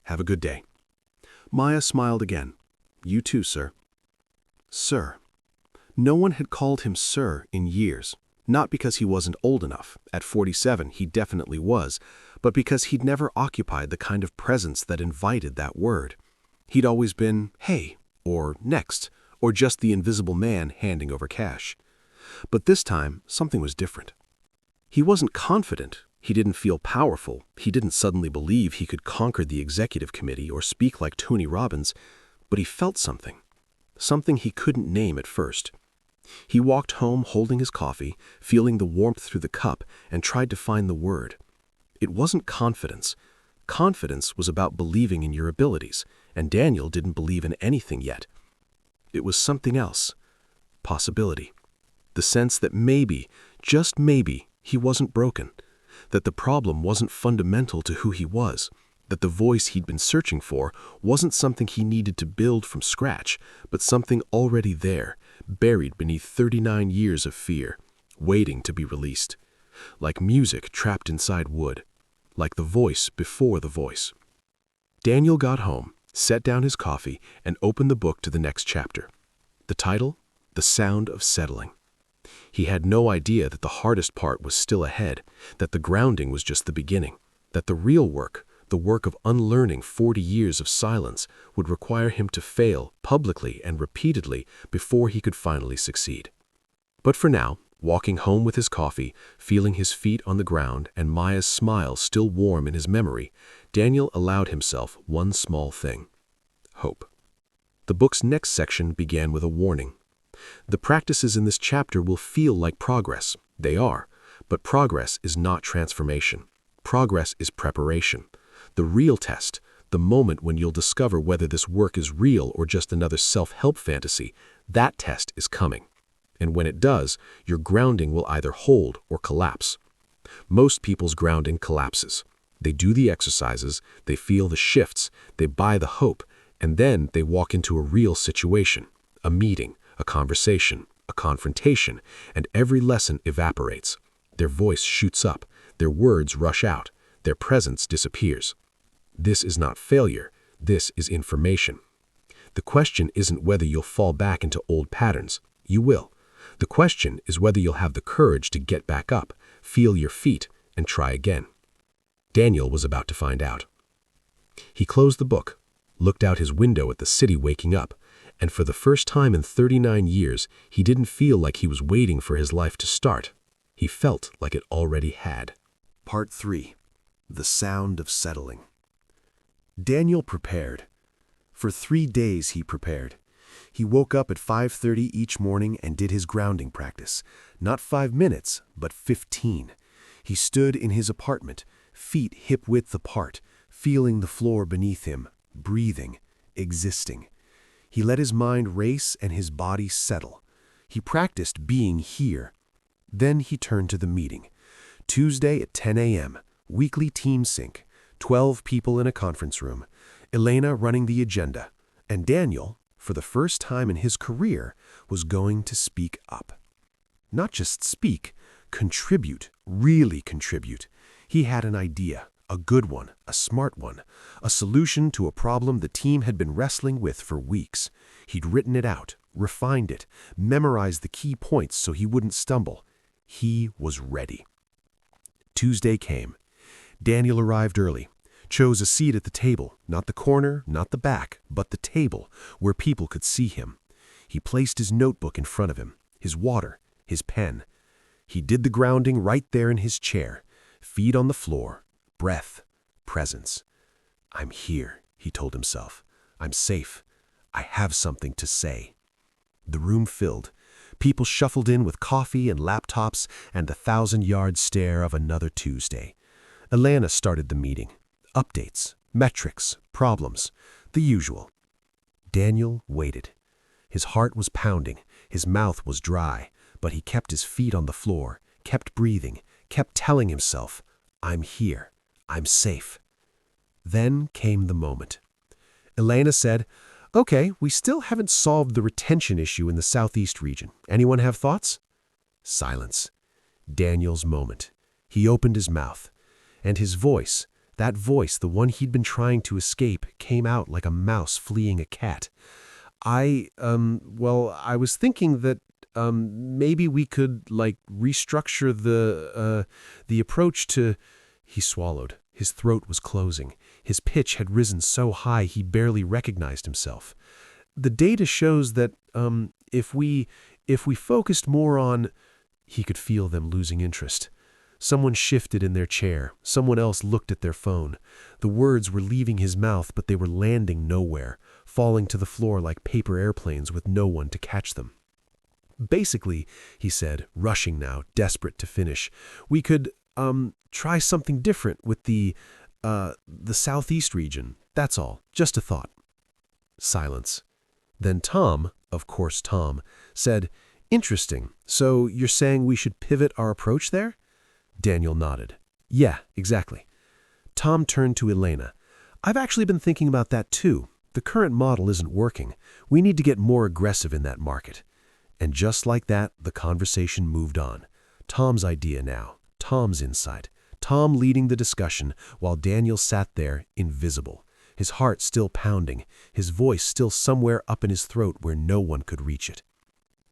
"Have a good day." Maya smiled again. "You too, sir." Sir. No one had called him sir in years, not because he wasn't old enough. At 47, he definitely was, but because he'd never occupied the kind of presence that invited that word. He'd always been, "Hey," or "Next," or just the invisible man handing over cash. But this time, something was different. He wasn't confident. He didn't feel powerful. He didn't suddenly believe he could conquer the executive committee or speak like Tony Robbins, but he felt something. Something he couldn't name at first. He walked home holding his coffee, feeling the warmth through the cup, and tried to find the word. It wasn't confidence. Confidence was about believing in your abilities, and Daniel didn't believe in anything yet. It was something else. Possibility. The sense that maybe, just maybe, he wasn't broken. That the problem wasn't fundamental to who he was. That the voice he'd been searching for wasn't something he needed to build from scratch, but something already there, buried beneath 39 years of fear, waiting to be released. Like music trapped inside wood. Like the voice before the voice. Daniel got home, set down his coffee, and opened the book to the next chapter. The title? The Sound of Settling. He had no idea that the hardest part was still ahead, that the grounding was just the beginning, that the real work, the work of unlearning 40 years of silence, would require him to fail publicly and repeatedly before he could finally succeed. But for now, walking home with his coffee, feeling his feet on the ground and Maya's smile still warm in his memory, Daniel allowed himself one small thing: hope. The book's next section began with a warning. The practices in this chapter will feel like progress. They are. But progress is not transformation. Progress is preparation. The real test, the moment when you'll discover whether this work is real or just another self-help fantasy, that test is coming. And when it does, your grounding will either hold or collapse. Most people's grounding collapses. They do the exercises, they feel the shifts, they buy the hope, and then they walk into a real situation, a meeting, a conversation, a confrontation, and every lesson evaporates. Their voice shoots up, their words rush out, their presence disappears. This is not failure, this is information. The question isn't whether you'll fall back into old patterns. You will. The question is whether you'll have the courage to get back up, feel your feet, and try again. Daniel was about to find out. He closed the book, looked out his window at the city waking up, and for the first time in 39 years, he didn't feel like he was waiting for his life to start. He felt like it already had. Part 3. The Sound of Settling. Daniel prepared. For 3 days he prepared. He woke up at 5:30 each morning and did his grounding practice. Not 5 minutes, but 15. He stood in his apartment, feet hip-width apart, feeling the floor beneath him, breathing, existing. He let his mind race and his body settle. He practiced being here. Then he turned to the meeting. Tuesday at 10 a.m., weekly team sync, 12 people in a conference room, Elena running the agenda, and Daniel, for the first time in his career, was going to speak up. Not just speak, contribute, really contribute. He had an idea, a good one, a smart one, a solution to a problem the team had been wrestling with for weeks. He'd written it out, refined it, memorized the key points so he wouldn't stumble. He was ready. Tuesday came. Daniel arrived early, chose a seat at the table, not the corner, not the back, but the table, where people could see him. He placed his notebook in front of him, his water, his pen. He did the grounding right there in his chair, feet on the floor, breath, presence. I'm here, he told himself. I'm safe. I have something to say. The room filled. People shuffled in with coffee and laptops and the 1,000-yard stare of another Tuesday. Elena started the meeting. Updates, metrics, problems, the usual. Daniel waited. His heart was pounding, his mouth was dry, but he kept his feet on the floor, kept breathing, kept telling himself, I'm here, I'm safe. Then came the moment. Elena said, Okay, we still haven't solved the retention issue in the southeast region. Anyone have thoughts? Silence. Daniel's moment. He opened his mouth, and his voice, that voice, the one he'd been trying to escape, came out like a mouse fleeing a cat. I was thinking that maybe we could, restructure the approach to... He swallowed. His throat was closing. His pitch had risen so high he barely recognized himself. The data shows that if we focused more on... He could feel them losing interest. Someone shifted in their chair. Someone else looked at their phone. The words were leaving his mouth, but they were landing nowhere, falling to the floor like paper airplanes with no one to catch them. Basically, he said, rushing now, desperate to finish, we could try something different with the southeast region. That's all. Just a thought. Silence. Then Tom, of course Tom, said, Interesting. So you're saying we should pivot our approach there? Daniel nodded. Yeah, exactly. Tom turned to Elena. I've actually been thinking about that too. The current model isn't working. We need to get more aggressive in that market. And just like that, the conversation moved on. Tom's idea now. Tom's insight. Tom leading the discussion while Daniel sat there, invisible. His heart still pounding, his voice still somewhere up in his throat where no one could reach it.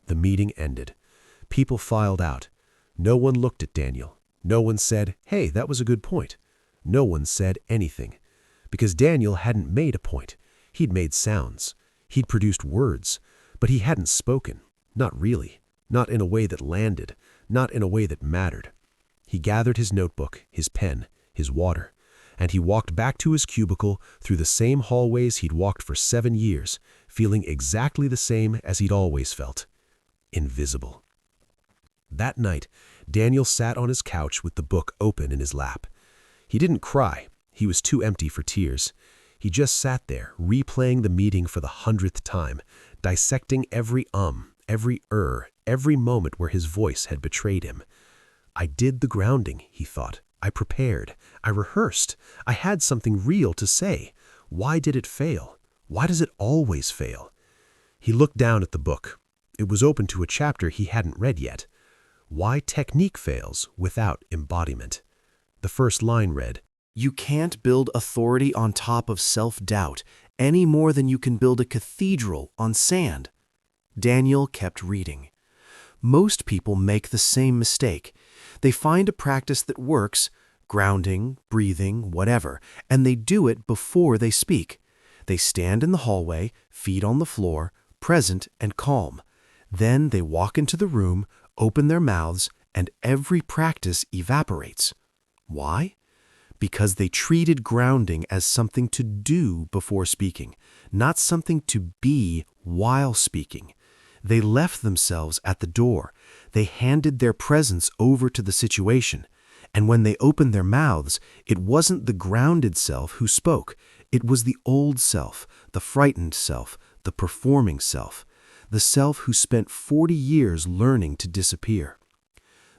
The meeting ended. People filed out. No one looked at Daniel. No one said, hey, that was a good point. No one said anything. Because Daniel hadn't made a point. He'd made sounds. He'd produced words. But he hadn't spoken. Not really. Not in a way that landed. Not in a way that mattered. He gathered his notebook, his pen, his water, and he walked back to his cubicle through the same hallways he'd walked for 7 years, feeling exactly the same as he'd always felt. Invisible. That night, Daniel sat on his couch with the book open in his lap. He didn't cry. He was too empty for tears. He just sat there, replaying the meeting for the 100th time, dissecting every every every moment where his voice had betrayed him. I did the grounding, he thought. I prepared. I rehearsed. I had something real to say. Why did it fail? Why does it always fail? He looked down at the book. It was open to a chapter he hadn't read yet. Why technique fails without embodiment. The first line read, You can't build authority on top of self-doubt any more than you can build a cathedral on sand. Daniel kept reading. Most people make the same mistake. They find a practice that works, grounding, breathing, whatever, and they do it before they speak. They stand in the hallway, feet on the floor, present and calm. Then they walk into the room, open their mouths, and every practice evaporates. Why? because they treated grounding as something to do before speaking, not something to be while speaking. They left themselves at the door. They handed their presence over to the situation. And when they opened their mouths, it wasn't the grounded self who spoke. It was the old self, the frightened self, the performing self, the self who spent 40 years learning to disappear.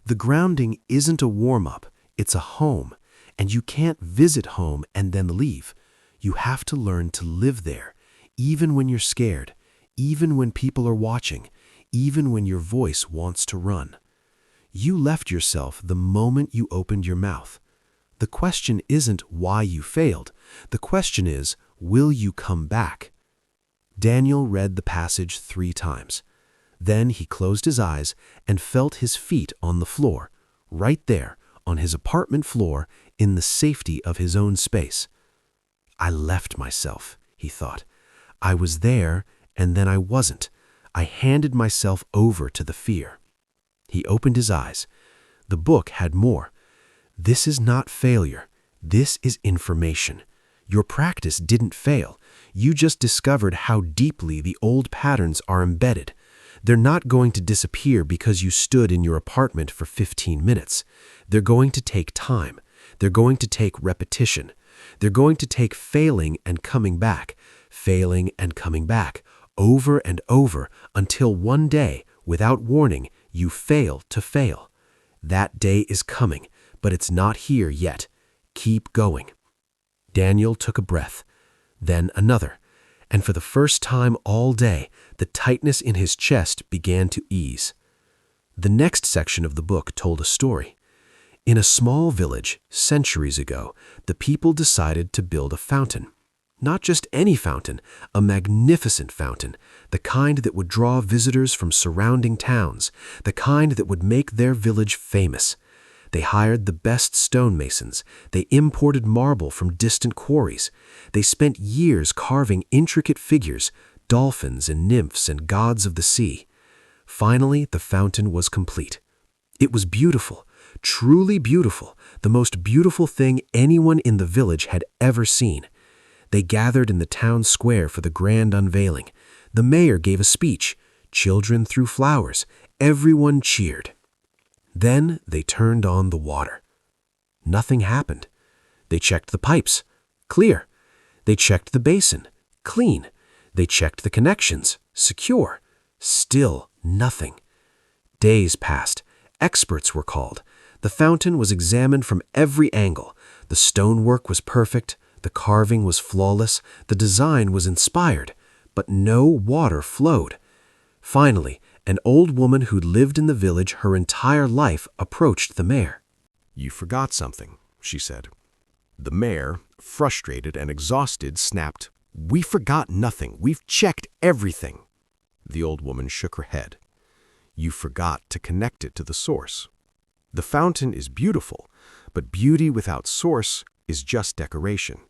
The grounding isn't a warm-up, it's a home, and you can't visit home and then leave. You have to learn to live there, even when you're scared, even when people are watching, even when your voice wants to run. You left yourself the moment you opened your mouth. The question isn't why you failed. The question is, will you come back? Daniel read the passage 3 times. Then he closed his eyes and felt his feet on the floor, right there, on his apartment floor, in the safety of his own space. I left myself, he thought. I was there, and then I wasn't. I handed myself over to the fear. He opened his eyes. The book had more. This is not failure. This is information. Your practice didn't fail. You just discovered how deeply the old patterns are embedded. They're not going to disappear because you stood in your apartment for 15 minutes. They're going to take time. They're going to take repetition. They're going to take failing and coming back, over and over, until one day, without warning, you fail to fail. That day is coming, but it's not here yet. Keep going. Daniel took a breath, then another, and for the first time all day, the tightness in his chest began to ease. The next section of the book told a story. In a small village, centuries ago, the people decided to build a fountain. Not just any fountain, a magnificent fountain, the kind that would draw visitors from surrounding towns, the kind that would make their village famous. They hired the best stonemasons. They imported marble from distant quarries. They spent years carving intricate figures, dolphins and nymphs and gods of the sea. Finally, the fountain was complete. It was beautiful, truly beautiful, the most beautiful thing anyone in the village had ever seen. They gathered in the town square for the grand unveiling. The mayor gave a speech. Children threw flowers. Everyone cheered. Then they turned on the water. Nothing happened. They checked the pipes. Clear. They checked the basin. Clean. They checked the connections. Secure. Still nothing. Days passed. Experts were called. The fountain was examined from every angle. The stonework was perfect. The carving was flawless. The design was inspired. But no water flowed. Finally, an old woman who'd lived in the village her entire life approached the mayor. "You forgot something," she said. The mayor, frustrated and exhausted, snapped, "We forgot nothing. We've checked everything." The old woman shook her head. "You forgot to connect it to the source. The fountain is beautiful, but beauty without source is just decoration.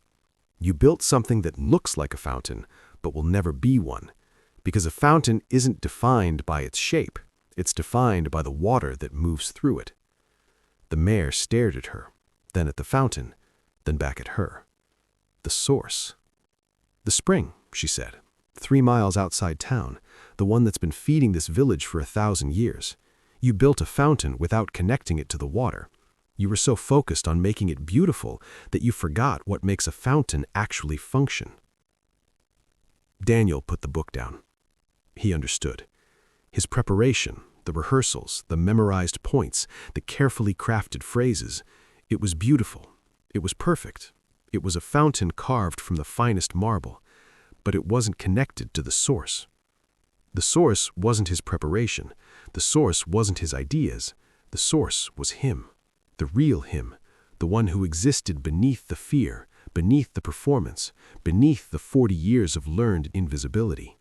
You built something that looks like a fountain, but will never be one, because a fountain isn't defined by its shape. It's defined by the water that moves through it." The mayor stared at her, then at the fountain, then back at her. The source. "The spring," she said, 3 miles outside town, the one that's been feeding this village for 1,000 years. You built a fountain without connecting it to the water. You were so focused on making it beautiful that you forgot what makes a fountain actually function." Daniel put the book down. He understood. His preparation, the rehearsals, the memorized points, the carefully crafted phrases, it was beautiful. It was perfect. It was a fountain carved from the finest marble, but it wasn't connected to the source. The source wasn't his preparation. The source wasn't his ideas. The source was him, the real him, the one who existed beneath the fear, beneath the performance, beneath the 40 years of learned invisibility.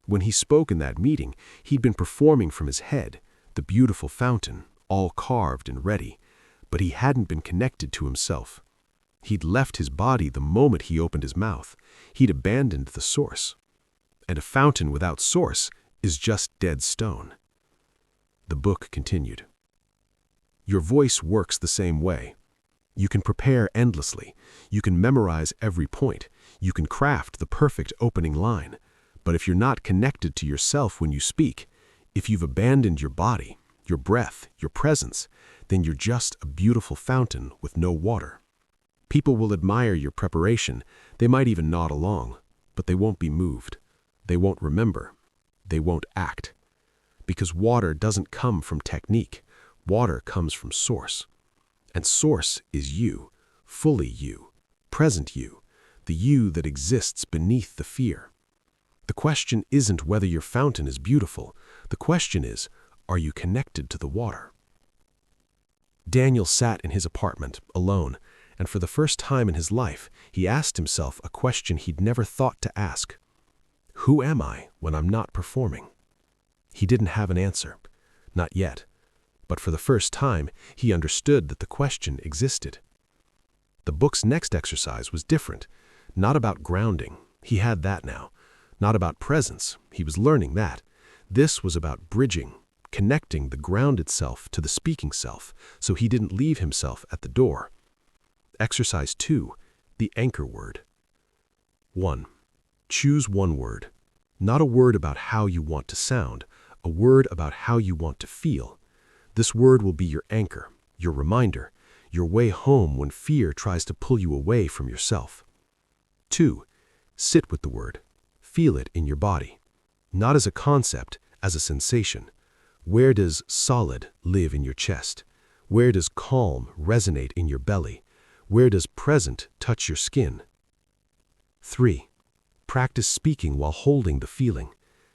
When he spoke in that meeting, he'd been performing from his head, the beautiful fountain, all carved and ready, but he hadn't been connected to himself. He'd left his body the moment he opened his mouth. He'd abandoned the source. And a fountain without source is just dead stone. The book continued. "Your voice works the same way. You can prepare endlessly. You can memorize every point. You can craft the perfect opening line. But if you're not connected to yourself when you speak, if you've abandoned your body, your breath, your presence, then you're just a beautiful fountain with no water. People will admire your preparation. They might even nod along, but they won't be moved. They won't remember. They won't act. Because water doesn't come from technique. Water comes from source. And source is you, fully you, present you, the you that exists beneath the fear. The question isn't whether your fountain is beautiful. The question is, are you connected to the water? Daniel sat in his apartment, alone, and for the first time in his life, he asked himself a question he'd never thought to ask. Who am I when I'm not performing? He didn't have an answer. Not yet. But for the first time, he understood that the question existed. The book's next exercise was different. Not about grounding. He had that now. Not about presence. He was learning that. This was about bridging, connecting the grounded self to the speaking self, so he didn't leave himself at the door. Exercise 2, the anchor word. 1. Choose one word. Not a word about how you want to sound, a word about how you want to feel. This word will be your anchor, your reminder, your way home when fear tries to pull you away from yourself. 2. Sit with the word. Feel it in your body. Not as a concept, as a sensation. Where does solid live in your chest? Where does calm resonate in your belly? Where does present touch your skin? 3. Practice speaking while holding the feeling.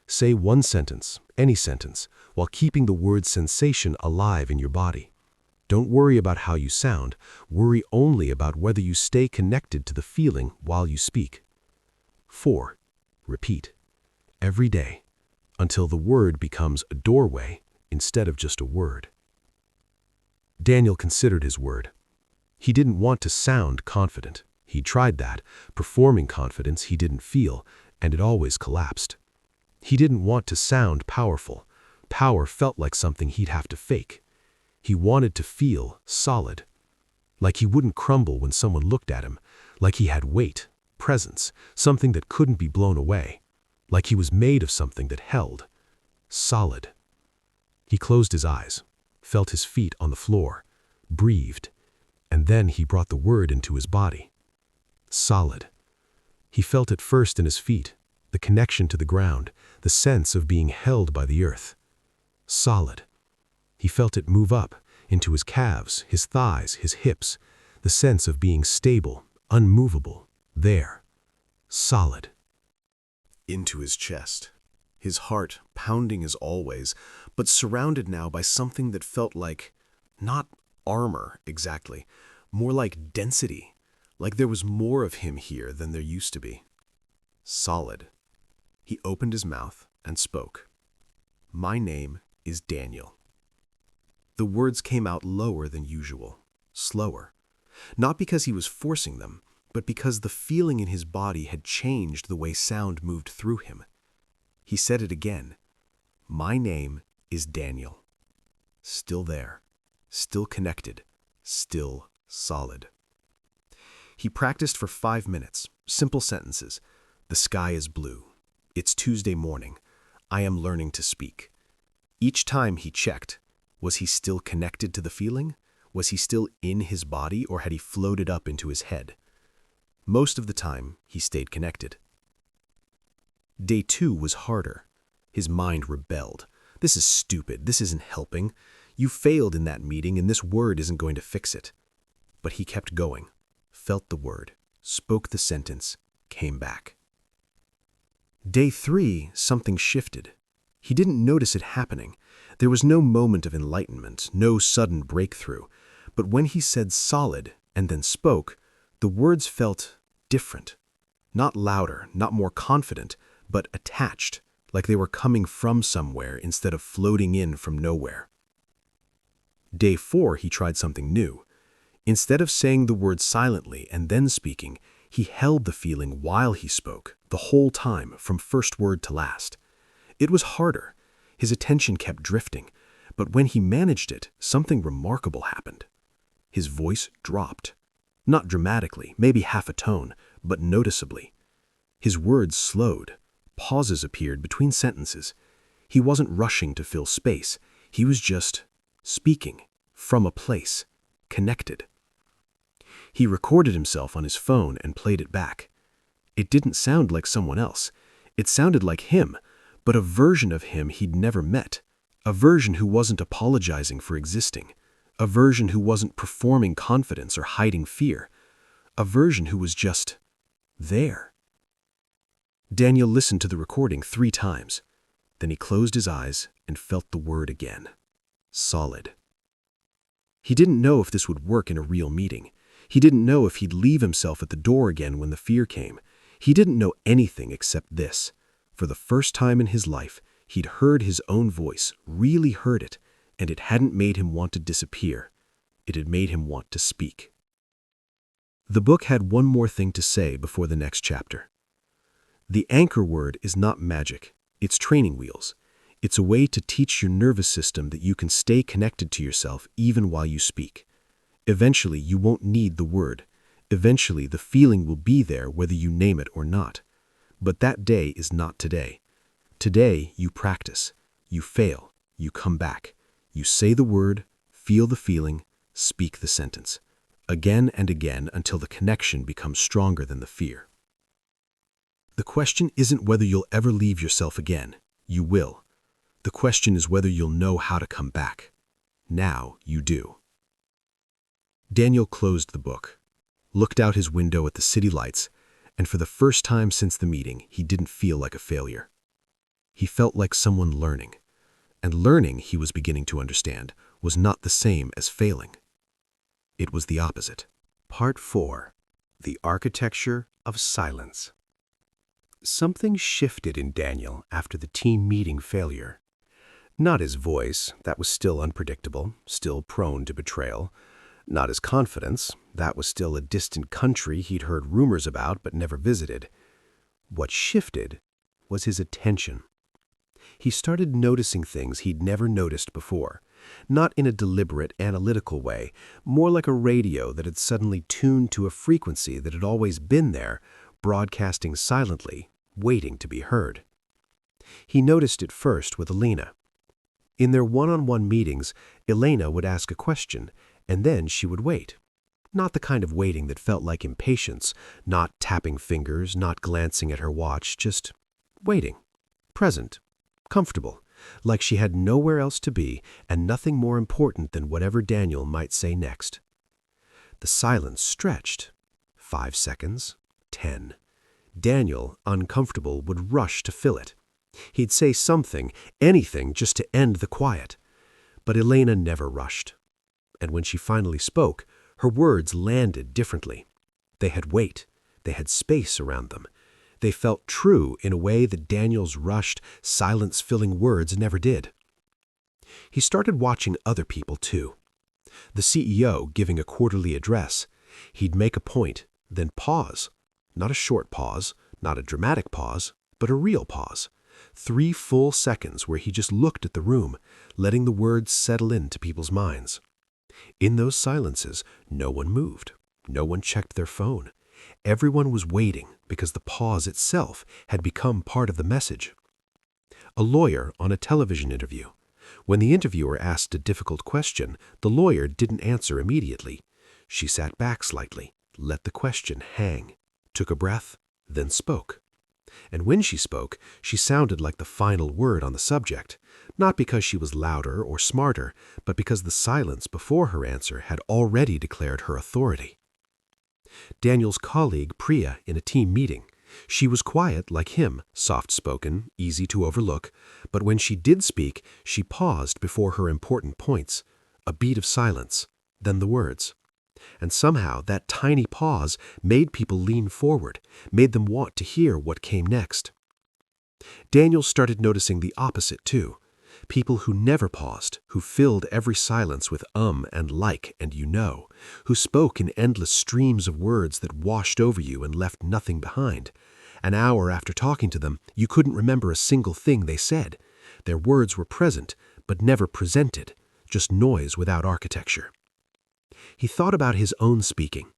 Say one sentence, any sentence, while keeping the word sensation alive in your body. Don't worry about how you sound. Worry only about whether you stay connected to the feeling while you speak. 4. Repeat. Every day, until the word becomes a doorway instead of just a word. Daniel considered his word. He didn't want to sound confident. He tried that, performing confidence he didn't feel, and it always collapsed. He didn't want to sound powerful. Power felt like something he'd have to fake. He wanted to feel solid. Like he wouldn't crumble when someone looked at him. Like he had weight, presence, something that couldn't be blown away. Like he was made of something that held. Solid. He closed his eyes, felt his feet on the floor, breathed, and then he brought the word into his body. Solid. He felt it first in his feet, the connection to the ground, the sense of being held by the earth. Solid. He felt it move up into his calves, his thighs, his hips, the sense of being stable, unmovable, there. Solid. Into his chest, his heart pounding as always, but surrounded now by something that felt like, not armor exactly, more like density, like there was more of him here than there used to be. Solid. He opened his mouth and spoke. My name is Daniel. The words came out lower than usual, slower. Not because he was forcing them, but because the feeling in his body had changed the way sound moved through him. He said it again. My name is Daniel. Still there, still connected, still solid. He practiced for 5 minutes, simple sentences. The sky is blue. It's Tuesday morning. I am learning to speak. Each time he checked, was he still connected to the feeling? Was he still in his body, or had he floated up into his head? Most of the time, he stayed connected. Day 2 was harder. His mind rebelled. This is stupid. This isn't helping. You failed in that meeting, and this word isn't going to fix it. But he kept going, felt the word, spoke the sentence, came back. Day 3, something shifted. He didn't notice it happening. There was no moment of enlightenment, no sudden breakthrough. But when he said solid and then spoke, the words felt different. Not louder, not more confident, but attached, like they were coming from somewhere instead of floating in from nowhere. Day 4, he tried something new. Instead of saying the word silently and then speaking, he held the feeling while he spoke, the whole time, from first word to last. It was harder. His attention kept drifting, but when he managed it, something remarkable happened. His voice dropped. Not dramatically, maybe half a tone, but noticeably. His words slowed. Pauses appeared between sentences. He wasn't rushing to fill space. He was just speaking from a place, connected. He recorded himself on his phone and played it back. It didn't sound like someone else. It sounded like him, but a version of him he'd never met. A version who wasn't apologizing for existing. A version who wasn't performing confidence or hiding fear. A version who was just there. Daniel listened to the recording 3 times. Then he closed his eyes and felt the word again. Solid. He didn't know if this would work in a real meeting. He didn't know if he'd leave himself at the door again when the fear came. He didn't know anything except this. For the first time in his life, he'd heard his own voice, really heard it, and it hadn't made him want to disappear. It had made him want to speak. The book had one more thing to say before the next chapter. The anchor word is not magic. It's training wheels. It's a way to teach your nervous system that you can stay connected to yourself even while you speak. Eventually, you won't need the word. Eventually, the feeling will be there whether you name it or not. But that day is not today. Today, you practice. You fail. You come back. You say the word, feel the feeling, speak the sentence. Again and again until the connection becomes stronger than the fear. The question isn't whether you'll ever leave yourself again. You will. The question is whether you'll know how to come back. Now you do. Daniel closed the book, looked out his window at the city lights, and for the first time since the meeting, he didn't feel like a failure. He felt like someone learning. And learning, he was beginning to understand, was not the same as failing. It was the opposite. Part 4. The Architecture of Silence. Something shifted in Daniel after the team meeting failure. Not his voice, that was still unpredictable, still prone to betrayal. Not his confidence, that was still a distant country he'd heard rumors about but never visited. What shifted was his attention. He started noticing things he'd never noticed before, not in a deliberate, analytical way, more like a radio that had suddenly tuned to a frequency that had always been there, broadcasting silently, waiting to be heard. He noticed it first with Elena. In their one-on-one meetings, Elena would ask a question, and then she would wait. Not the kind of waiting that felt like impatience, not tapping fingers, not glancing at her watch, just waiting, present, comfortable, like she had nowhere else to be and nothing more important than whatever Daniel might say next. The silence stretched. 5 seconds, 10. Daniel, uncomfortable, would rush to fill it. He'd say something, anything, just to end the quiet. But Elena never rushed. And when she finally spoke, her words landed differently. They had weight. They had space around them. They felt true in a way that Daniel's rushed, silence-filling words never did. He started watching other people, too. The CEO giving a quarterly address. He'd make a point, then pause. Not a short pause, not a dramatic pause, but a real pause. 3 full seconds where he just looked at the room, letting the words settle into people's minds. In those silences, no one moved. No one checked their phone. Everyone was waiting because the pause itself had become part of the message. A lawyer on a television interview. When the interviewer asked a difficult question, the lawyer didn't answer immediately. She sat back slightly, let the question hang, took a breath, then spoke. And when she spoke, she sounded like the final word on the subject, not because she was louder or smarter, but because the silence before her answer had already declared her authority. Daniel's colleague, Priya, in a team meeting. She was quiet like him, soft-spoken, easy to overlook, but when she did speak, she paused before her important points. A beat of silence, then the words. And somehow that tiny pause made people lean forward, made them want to hear what came next. Daniel started noticing the opposite too. People who never paused, who filled every silence with and like and you know, who spoke in endless streams of words that washed over you and left nothing behind. An hour after talking to them, you couldn't remember a single thing they said. Their words were present, but never presented, just noise without architecture. He thought about his own speaking.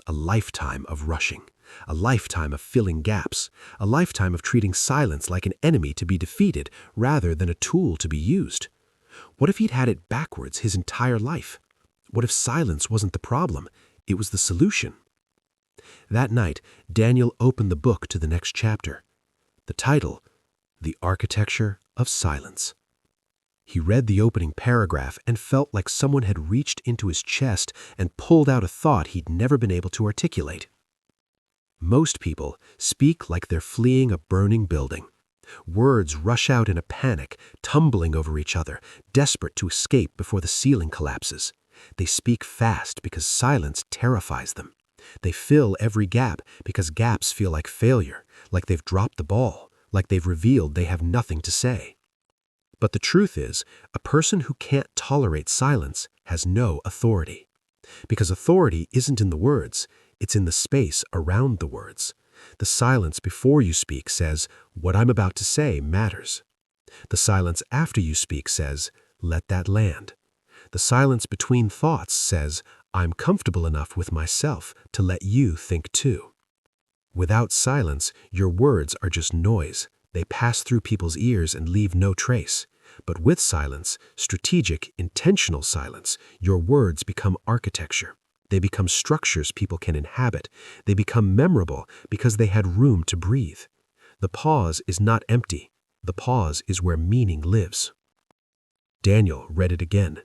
A lifetime of rushing, a lifetime of filling gaps, a lifetime of treating silence like an enemy to be defeated rather than a tool to be used. What if he'd had it backwards his entire life? What if silence wasn't the problem, it was the solution? That night, Daniel opened the book to the next chapter. The title, The Architecture of Silence. He read the opening paragraph and felt like someone had reached into his chest and pulled out a thought he'd never been able to articulate. Most people speak like they're fleeing a burning building. Words rush out in a panic, tumbling over each other, desperate to escape before the ceiling collapses. They speak fast because silence terrifies them. They fill every gap because gaps feel like failure, like they've dropped the ball, like they've revealed they have nothing to say. But the truth is, a person who can't tolerate silence has no authority. Because authority isn't in the words, it's in the space around the words. The silence before you speak says, what I'm about to say matters. The silence after you speak says, let that land. The silence between thoughts says, I'm comfortable enough with myself to let you think too. Without silence, your words are just noise. They pass through people's ears and leave no trace. But with silence, strategic, intentional silence, your words become architecture. They become structures people can inhabit. They become memorable because they had room to breathe. The pause is not empty. The pause is where meaning lives. Daniel read it again.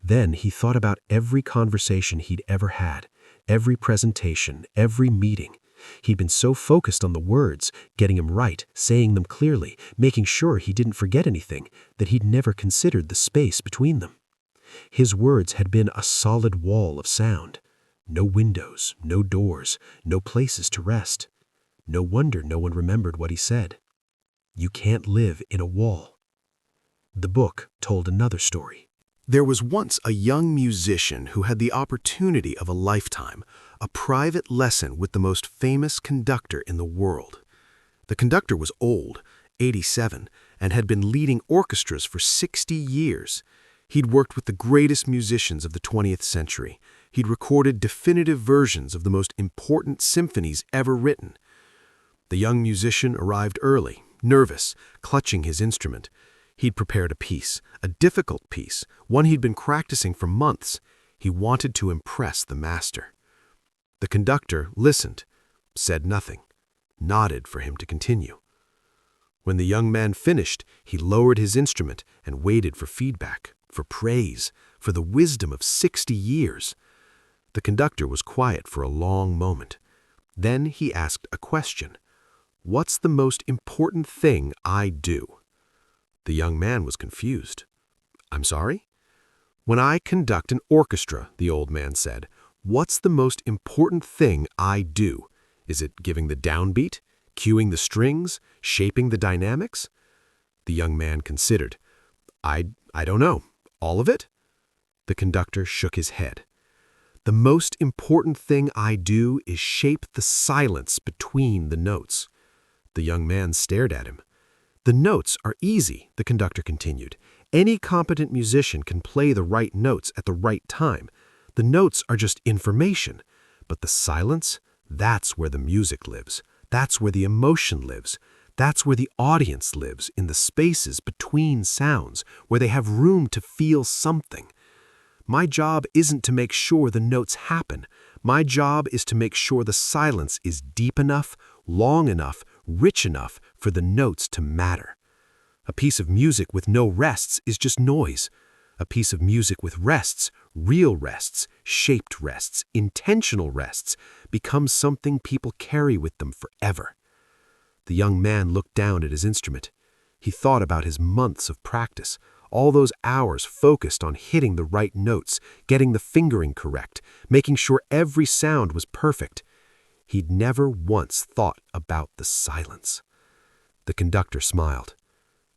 Then he thought about every conversation he'd ever had, every presentation, every meeting. He'd been so focused on the words, getting them right, saying them clearly, making sure he didn't forget anything, that he'd never considered the space between them. His words had been a solid wall of sound. No windows, no doors, no places to rest. No wonder no one remembered what he said. You can't live in a wall. The book told another story. There was once a young musician who had the opportunity of a lifetime, a private lesson with the most famous conductor in the world. The conductor was old, 87, and had been leading orchestras for 60 years. He'd worked with the greatest musicians of the 20th century. He'd recorded definitive versions of the most important symphonies ever written. The young musician arrived early, nervous, clutching his instrument. He'd prepared a piece, a difficult piece, one he'd been practicing for months. He wanted to impress the master. The conductor listened, said nothing, nodded for him to continue. When the young man finished, he lowered his instrument and waited for feedback, for praise, for the wisdom of 60 years. The conductor was quiet for a long moment. Then he asked a question. What's the most important thing I do? The young man was confused. I'm sorry? When I conduct an orchestra, the old man said, what's the most important thing I do? Is it giving the downbeat, cueing the strings, shaping the dynamics? The young man considered. I don't know. All of it? The conductor shook his head. The most important thing I do is shape the silence between the notes. The young man stared at him. The notes are easy, the conductor continued. Any competent musician can play the right notes at the right time. The notes are just information. But the silence, that's where the music lives. That's where the emotion lives. That's where the audience lives, in the spaces between sounds, where they have room to feel something. My job isn't to make sure the notes happen. My job is to make sure the silence is deep enough, long enough, rich enough for the notes to matter. A piece of music with no rests is just noise. A piece of music with rests, real rests, shaped rests, intentional rests, becomes something people carry with them forever. The young man looked down at his instrument. He thought about his months of practice, all those hours focused on hitting the right notes, getting the fingering correct, making sure every sound was perfect. He'd never once thought about the silence. The conductor smiled.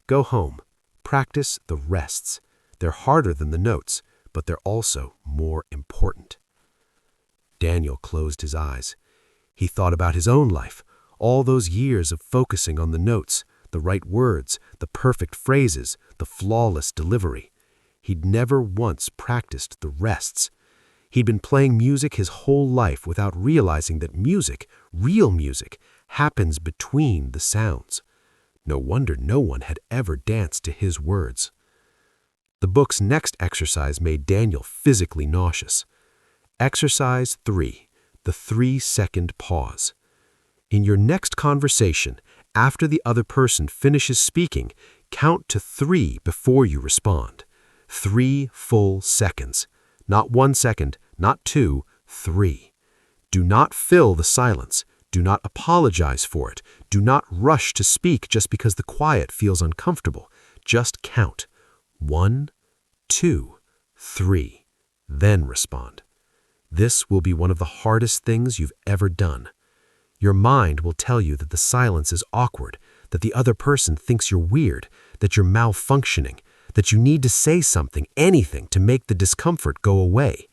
Go home. Practice the rests. They're harder than the notes, but they're also more important. Daniel closed his eyes. He thought about his own life, all those years of focusing on the notes, the right words, the perfect phrases, the flawless delivery. He'd never once practiced the rests. He'd been playing music his whole life without realizing that music, real music, happens between the sounds. No wonder no one had ever danced to his words. The book's next exercise made Daniel physically nauseous. Exercise 3, the 3-second pause. In your next conversation, after the other person finishes speaking, count to 3 before you respond. 3 full seconds. Not 1 second, not 2, 3. Do not fill the silence. Do not apologize for it. Do not rush to speak just because the quiet feels uncomfortable. Just count. 1, 2, 3. Then respond. This will be one of the hardest things you've ever done. Your mind will tell you that the silence is awkward, that the other person thinks you're weird, that you're malfunctioning, that you need to say something, anything, to make the discomfort go away.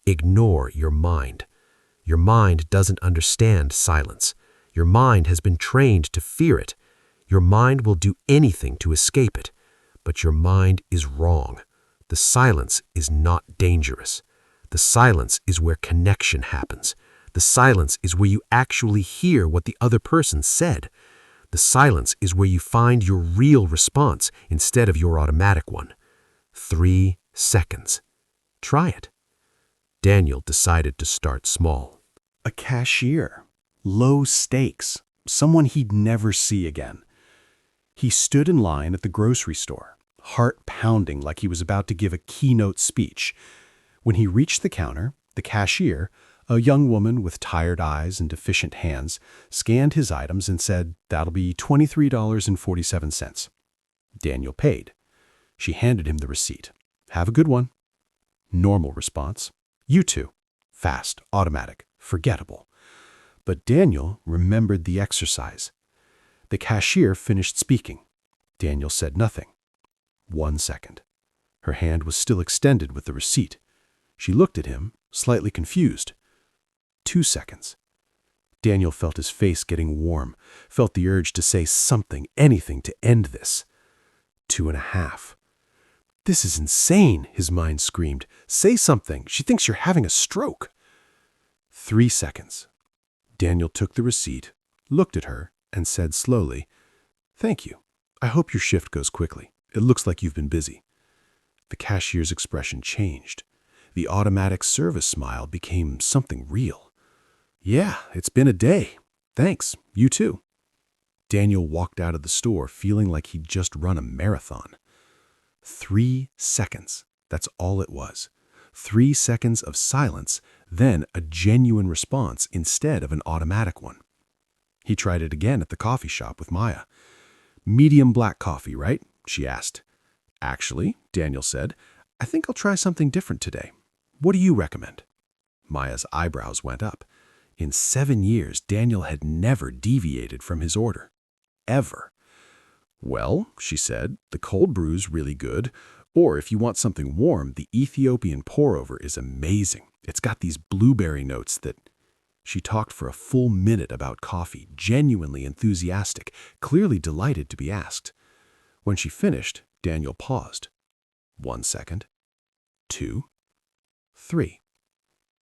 Ignore your mind. Your mind doesn't understand silence. Your mind has been trained to fear it. Your mind will do anything to escape it. But your mind is wrong. The silence is not dangerous. The silence is where connection happens. The silence is where you actually hear what the other person said. The silence is where you find your real response instead of your automatic one. 3 seconds. Try it. Daniel decided to start small. A cashier. Low stakes. Someone he'd never see again. He stood in line at the grocery store, heart pounding like he was about to give a keynote speech. When he reached the counter, the cashier, a young woman with tired eyes and deficient hands, scanned his items and said, "That'll be $23.47. Daniel paid. She handed him the receipt. "Have a good one." Normal response. "You too." Fast, automatic, forgettable. But Daniel remembered the exercise. The cashier finished speaking. Daniel said nothing. 1 second. Her hand was still extended with the receipt. She looked at him, slightly confused. 2 seconds. Daniel felt his face getting warm, felt the urge to say something, anything to end this. 2.5. "This is insane," his mind screamed. "Say something. She thinks you're having a stroke." 3 seconds. Daniel took the receipt, looked at her, and said slowly, "Thank you. I hope your shift goes quickly. It looks like you've been busy." The cashier's expression changed. The automatic service smile became something real. "Yeah, it's been a day. Thanks. You too." Daniel walked out of the store feeling like he'd just run a marathon. 3 seconds. That's all it was. 3 seconds of silence, then a genuine response instead of an automatic one. He tried it again at the coffee shop with Maya. "Medium black coffee, right?" she asked. "Actually," Daniel said, "I think I'll try something different today. What do you recommend?" Maya's eyebrows went up. In 7 years, Daniel had never deviated from his order. Ever. "Well," she said, "the cold brew's really good. Or if you want something warm, the Ethiopian pour-over is amazing. It's got these blueberry notes that—" She talked for a full minute about coffee, genuinely enthusiastic, clearly delighted to be asked. When she finished, Daniel paused. 1 second. 2. 3.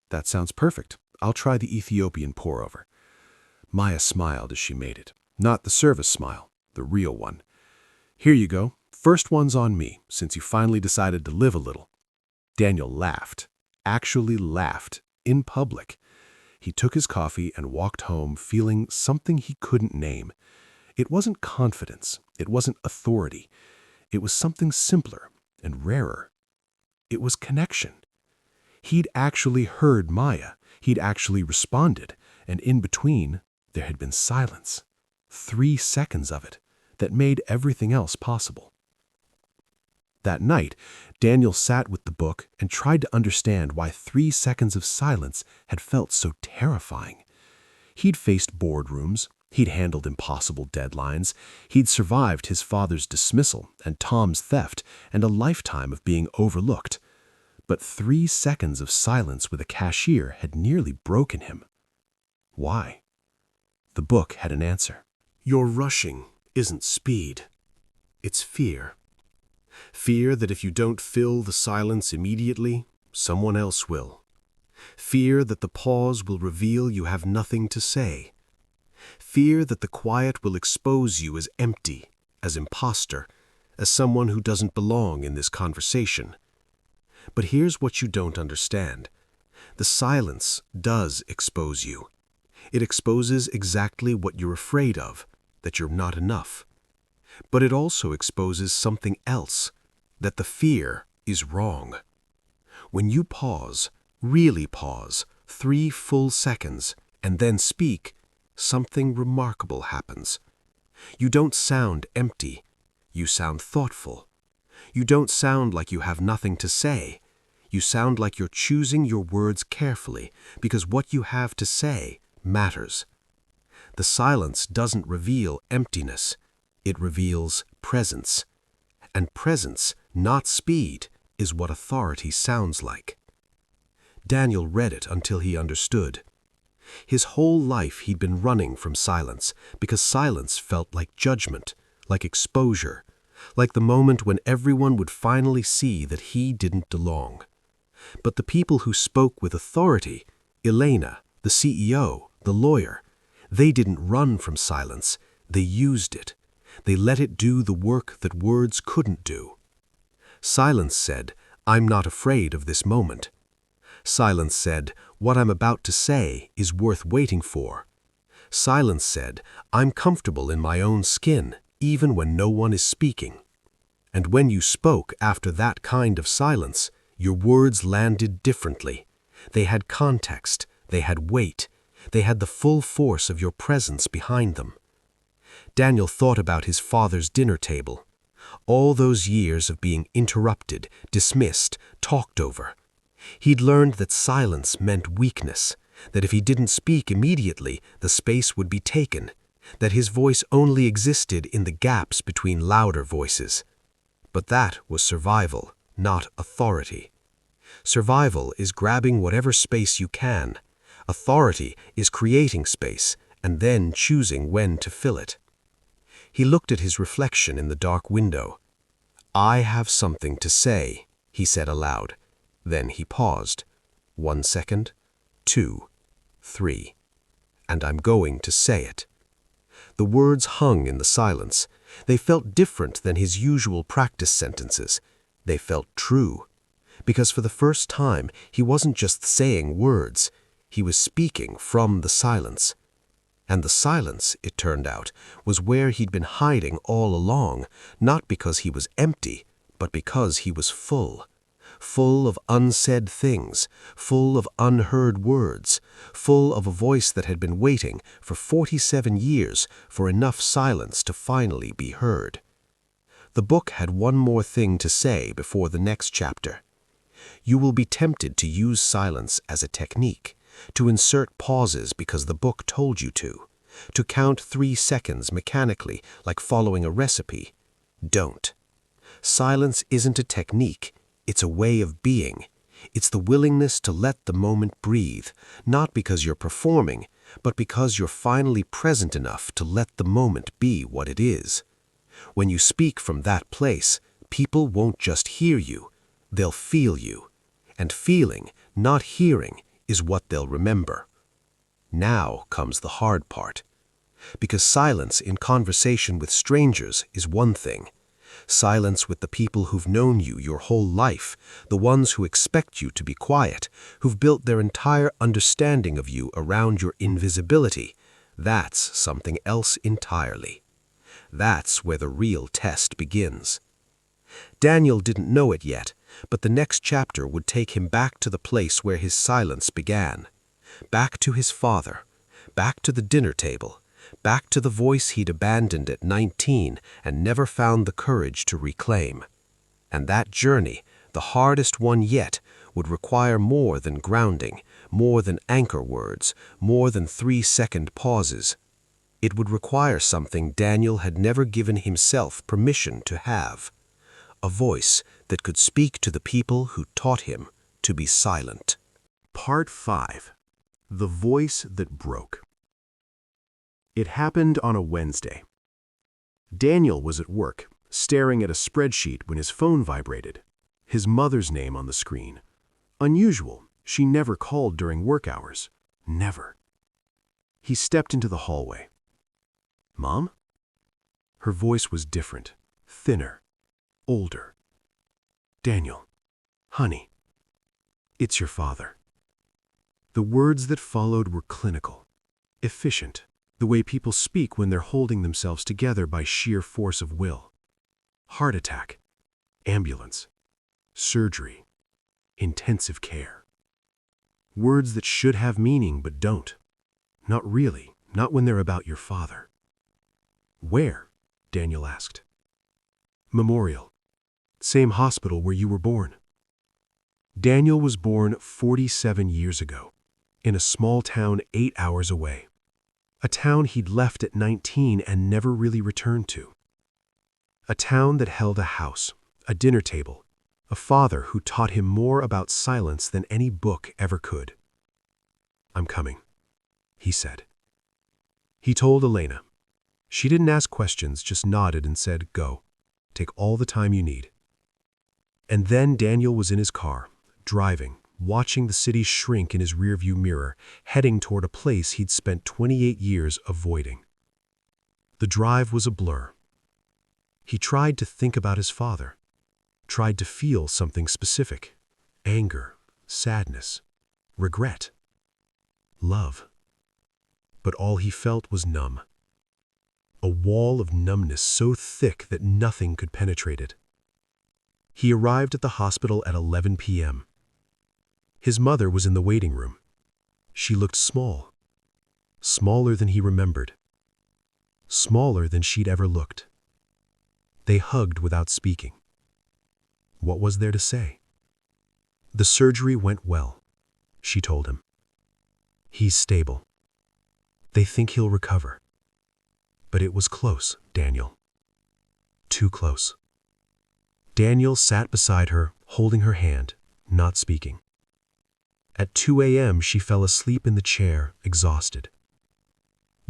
"That sounds perfect. I'll try the Ethiopian pour-over." Maya smiled as she made it. Not the service smile, the real one. "Here you go. First one's on me, since you finally decided to live a little." Daniel laughed. Actually laughed. In public. He took his coffee and walked home feeling something he couldn't name. It wasn't confidence. It wasn't authority. It was something simpler and rarer. It was connection. He'd actually heard Maya. He'd actually responded. And in between, there had been silence. 3 seconds of it that made everything else possible. That night, Daniel sat with the book and tried to understand why 3 seconds of silence had felt so terrifying. He'd faced boardrooms. He'd handled impossible deadlines. He'd survived his father's dismissal and Tom's theft and a lifetime of being overlooked. But 3 seconds of silence with a cashier had nearly broken him. Why? The book had an answer. Your rushing isn't speed. It's fear. Fear that if you don't fill the silence immediately, someone else will. Fear that the pause will reveal you have nothing to say. Fear that the quiet will expose you as empty, as imposter, as someone who doesn't belong in this conversation. But here's what you don't understand. The silence does expose you. It exposes exactly what you're afraid of, that you're not enough. But it also exposes something else, that the fear is wrong. When you pause, really pause, 3 full seconds, and then speak, something remarkable happens. You don't sound empty. You sound thoughtful. You don't sound like you have nothing to say. You sound like you're choosing your words carefully because what you have to say matters. The silence doesn't reveal emptiness. It reveals presence. And presence, not speed, is what authority sounds like. Daniel read it until he understood. His whole life he'd been running from silence because silence felt like judgment, like exposure, like the moment when everyone would finally see that he didn't belong. But the people who spoke with authority, Elena, the CEO, the lawyer, they didn't run from silence, they used it. They let it do the work that words couldn't do. Silence said, "I'm not afraid of this moment." Silence said, "What I'm about to say is worth waiting for." Silence said, "I'm comfortable in my own skin, even when no one is speaking." And when you spoke after that kind of silence, your words landed differently. They had context, they had weight, they had the full force of your presence behind them. Daniel thought about his father's dinner table. All those years of being interrupted, dismissed, talked over. He'd learned that silence meant weakness, that if he didn't speak immediately, the space would be taken, that his voice only existed in the gaps between louder voices. But that was survival, not authority. Survival is grabbing whatever space you can. Authority is creating space and then choosing when to fill it. He looked at his reflection in the dark window. "I have something to say," he said aloud. Then he paused. 1 second, 2, 3, and I'm going to say it. The words hung in the silence. They felt different than his usual practice sentences. They felt true. Because for the first time, he wasn't just saying words. He was speaking from the silence. And the silence, it turned out, was where he'd been hiding all along, not because he was empty, but because he was full. Full of unsaid things, full of unheard words, full of a voice that had been waiting for 47 years for enough silence to finally be heard. The book had one more thing to say before the next chapter. You will be tempted to use silence as a technique, to insert pauses because the book told you to count 3 seconds mechanically like following a recipe. Don't. Silence isn't a technique. It's a way of being. It's the willingness to let the moment breathe, not because you're performing, but because you're finally present enough to let the moment be what it is. When you speak from that place, people won't just hear you, they'll feel you. And feeling, not hearing, is what they'll remember. Now comes the hard part. Because silence in conversation with strangers is one thing. Silence with the people who've known you your whole life, the ones who expect you to be quiet, who've built their entire understanding of you around your invisibility, that's something else entirely. That's where the real test begins. Daniel didn't know it yet, but the next chapter would take him back to the place where his silence began. Back to his father, back to the dinner table, back to the voice he'd abandoned at 19 and never found the courage to reclaim. And that journey, the hardest one yet, would require more than grounding, more than anchor words, more than 3-second pauses. It would require something Daniel had never given himself permission to have. A voice that could speak to the people who taught him to be silent. Part 5. The Voice That Broke. It happened on a Wednesday. Daniel was at work, staring at a spreadsheet when his phone vibrated. His mother's name on the screen. Unusual, She never called during work hours. Never. He stepped into the hallway. "Mom?" Her voice was different, thinner, older. "Daniel, honey, it's your father." The words that followed were clinical, efficient, the way people speak when they're holding themselves together by sheer force of will. Heart attack, ambulance, surgery, intensive care. Words that should have meaning but don't. Not really, not when they're about your father. "Where?" Daniel asked. "Memorial. Same hospital where you were born." Daniel was born 47 years ago, in a small town 8 hours away. A town he'd left at 19 and never really returned to. A town that held a house, a dinner table, a father who taught him more about silence than any book ever could. "I'm coming," he said. He told Elena. She didn't ask questions, just nodded and said, "Go. Take all the time you need." And then Daniel was in his car, driving, watching the city shrink in his rearview mirror, heading toward a place he'd spent 28 years avoiding. The drive was a blur. He tried to think about his father, tried to feel something specific: anger, sadness, regret, love. But all he felt was numb. A wall of numbness so thick that nothing could penetrate it. He arrived at the hospital at 11 p.m. His mother was in the waiting room. She looked small, smaller than he remembered, smaller than she'd ever looked. They hugged without speaking. What was there to say? "The surgery went well," she told him. "He's stable. They think he'll recover. But it was close, Daniel. Too close." Daniel sat beside her, holding her hand, not speaking. At 2 a.m. she fell asleep in the chair, exhausted.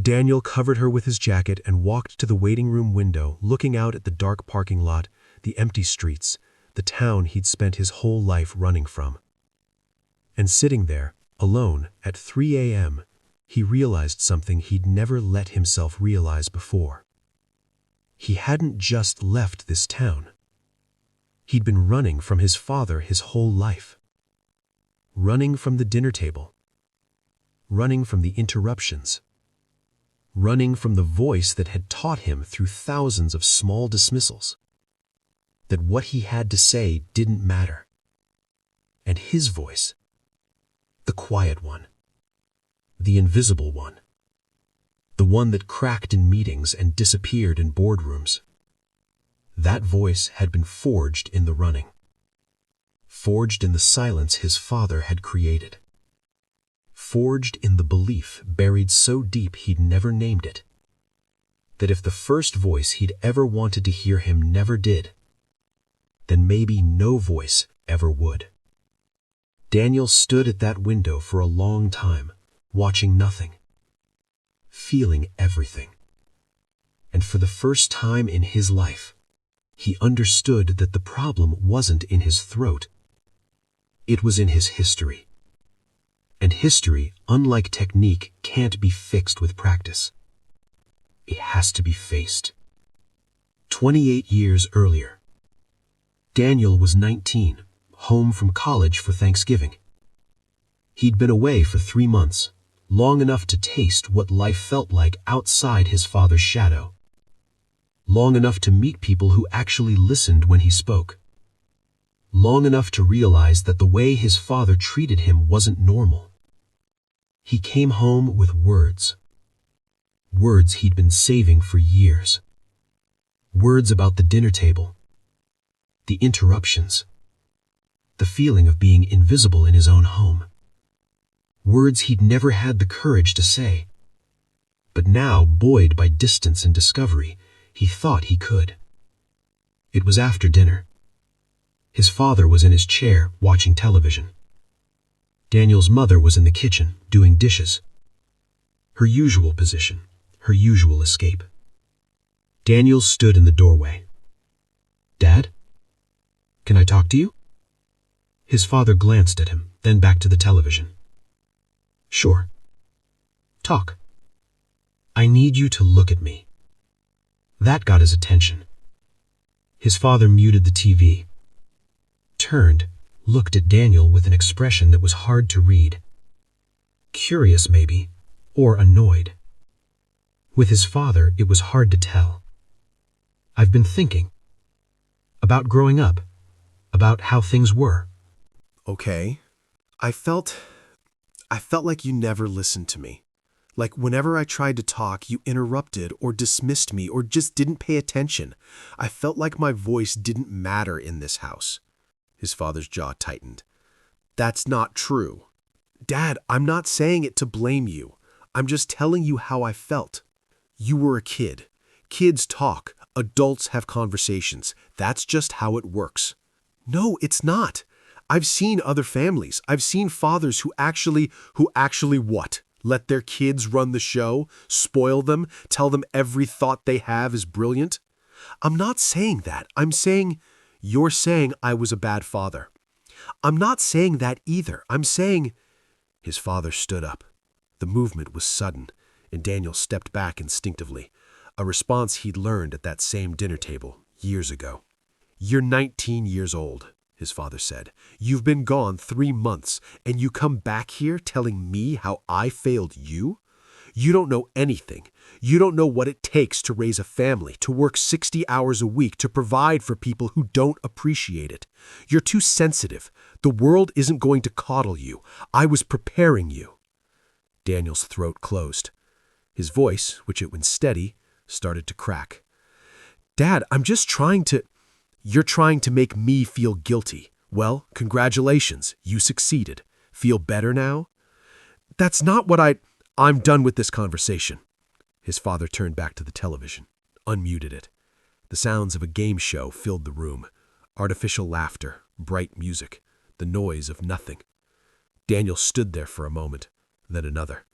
Daniel covered her with his jacket and walked to the waiting room window, looking out at the dark parking lot, the empty streets, the town he'd spent his whole life running from. And sitting there, alone, at 3 a.m., he realized something he'd never let himself realize before. He hadn't just left this town. He'd been running from his father his whole life. Running from the dinner table. Running from the interruptions. Running from the voice that had taught him through thousands of small dismissals that what he had to say didn't matter. And his voice, the quiet one, the invisible one, the one that cracked in meetings and disappeared in boardrooms, that voice had been forged in the running, forged in the silence his father had created, forged in the belief buried so deep he'd never named it, that if the first voice he'd ever wanted to hear him never did, then maybe no voice ever would. Daniel stood at that window for a long time, watching nothing, feeling everything. And for the first time in his life, he understood that the problem wasn't in his throat. It was in his history. And history, unlike technique, can't be fixed with practice. It has to be faced. 28 years earlier, Daniel was 19, home from college for Thanksgiving. He'd been away for 3 months, long enough to taste what life felt like outside his father's shadow. Long enough to meet people who actually listened when he spoke. Long enough to realize that the way his father treated him wasn't normal. He came home with words. Words he'd been saving for years. Words about the dinner table. The interruptions. The feeling of being invisible in his own home. Words he'd never had the courage to say. But now, buoyed by distance and discovery, he thought he could. It was after dinner. His father was in his chair, watching television. Daniel's mother was in the kitchen, doing dishes. Her usual position, her usual escape. Daniel stood in the doorway. "Dad? Can I talk to you?" His father glanced at him, then back to the television. Sure. Talk. I need you to look at me. That got his attention. His father muted the TV, turned, looked at Daniel with an expression that was hard to read. Curious, maybe, or annoyed. With his father, it was hard to tell. I've been thinking. About growing up. About how things were. Okay. I felt like you never listened to me. Like whenever I tried to talk, you interrupted or dismissed me or just didn't pay attention. I felt like my voice didn't matter in this house. His father's jaw tightened. That's not true. Dad, I'm not saying it to blame you. I'm just telling you how I felt. You were a kid. Kids talk. Adults have conversations. That's just how it works. No, it's not. I've seen other families. I've seen fathers who actually what? Let their kids run the show, spoil them, tell them every thought they have is brilliant? I'm not saying that. I'm saying, you're saying I was a bad father. I'm not saying that either. I'm saying... His father stood up. The movement was sudden, and Daniel stepped back instinctively, a response he'd learned at that same dinner table years ago. You're 19 years old, his father said. You've been gone 3 months, and you come back here telling me how I failed you? You don't know anything. You don't know what it takes to raise a family, to work 60 hours a week, to provide for people who don't appreciate it. You're too sensitive. The world isn't going to coddle you. I was preparing you. Daniel's throat closed. His voice, which had been steady, started to crack. Dad, I'm just trying to... You're trying to make me feel guilty. Well, congratulations. You succeeded. Feel better now? That's not what I'm done with this conversation. His father turned back to the television, unmuted it. The sounds of a game show filled the room. Artificial laughter, bright music, the noise of nothing. Daniel stood there for a moment, then another,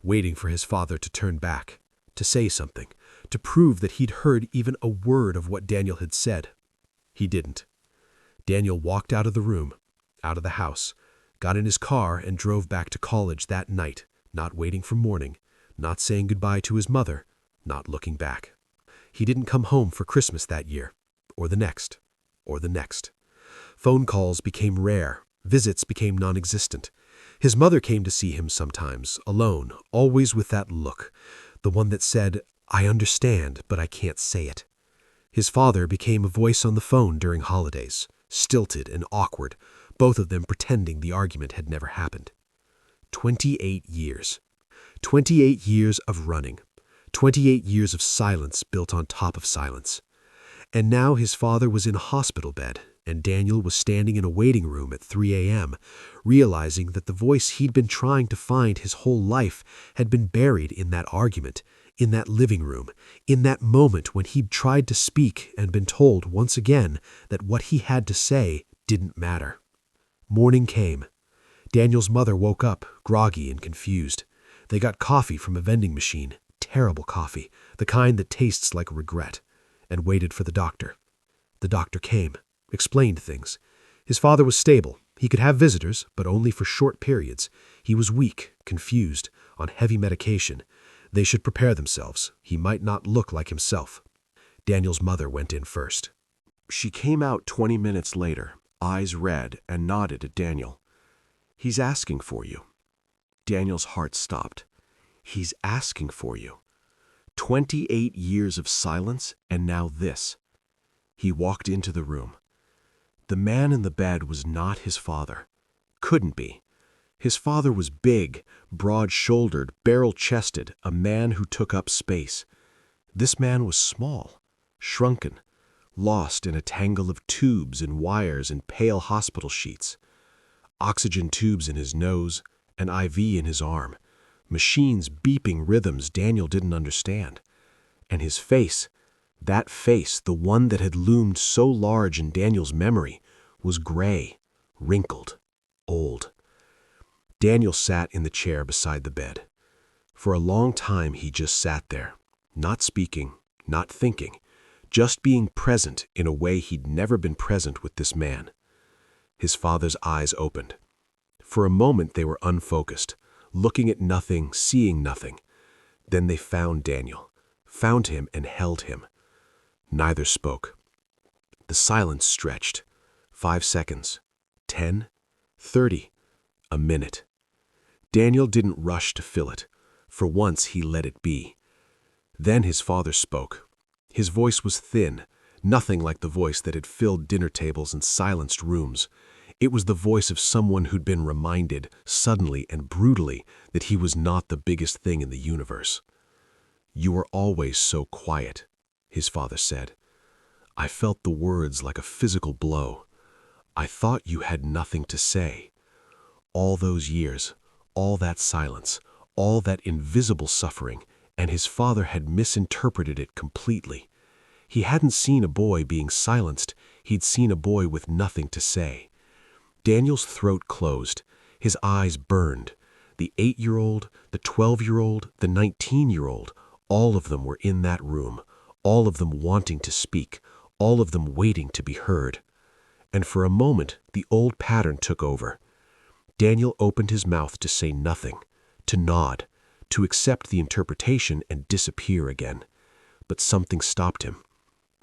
waiting for his father to turn back, to say something, to prove that he'd heard even a word of what Daniel had said. He didn't. Daniel walked out of the room, out of the house, got in his car and drove back to college that night, not waiting for morning, not saying goodbye to his mother, not looking back. He didn't come home for Christmas that year, or the next, or the next. Phone calls became rare, visits became non-existent. His mother came to see him sometimes, alone, always with that look, the one that said, I understand, but I can't say it. His father became a voice on the phone during holidays, stilted and awkward, both of them pretending the argument had never happened. 28 years. 28 years of running. 28 years of silence built on top of silence. And now his father was in a hospital bed, and Daniel was standing in a waiting room at 3 a.m., realizing that the voice he'd been trying to find his whole life had been buried in that argument, in that living room, in that moment when he'd tried to speak and been told once again that what he had to say didn't matter. Morning came. Daniel's mother woke up, groggy and confused. They got coffee from a vending machine, terrible coffee, the kind that tastes like regret, and waited for the doctor. The doctor came, explained things. His father was stable. He could have visitors, but only for short periods. He was weak, confused, on heavy medication. They should prepare themselves. He might not look like himself. Daniel's mother went in first. She came out 20 minutes later, eyes red, and nodded at Daniel. He's asking for you. Daniel's heart stopped. He's asking for you. 28 years of silence, and now this. He walked into the room. The man in the bed was not his father. Couldn't be. His father was big, broad-shouldered, barrel-chested, a man who took up space. This man was small, shrunken, lost in a tangle of tubes and wires and pale hospital sheets. Oxygen tubes in his nose, an IV in his arm, machines beeping rhythms Daniel didn't understand. And his face, that face, the one that had loomed so large in Daniel's memory, was gray, wrinkled, old. Daniel sat in the chair beside the bed. For a long time he just sat there, not speaking, not thinking, just being present in a way he'd never been present with this man. His father's eyes opened. For a moment they were unfocused, looking at nothing, seeing nothing. Then they found Daniel, found him and held him. Neither spoke. The silence stretched. 5 seconds. 10. 30. A minute. Daniel didn't rush to fill it. For once he let it be. Then his father spoke. His voice was thin, nothing like the voice that had filled dinner tables and silenced rooms. It was the voice of someone who'd been reminded, suddenly and brutally, that he was not the biggest thing in the universe. "You were always so quiet," his father said. "I felt the words like a physical blow. I thought you had nothing to say. All those years, all that silence, all that invisible suffering, and his father had misinterpreted it completely. He hadn't seen a boy being silenced, he'd seen a boy with nothing to say. Daniel's throat closed, his eyes burned. The 8-year-old, the 12-year-old, the 19-year-old, all of them were in that room, all of them wanting to speak, all of them waiting to be heard. And for a moment, the old pattern took over. Daniel opened his mouth to say nothing, to nod, to accept the interpretation and disappear again. But something stopped him.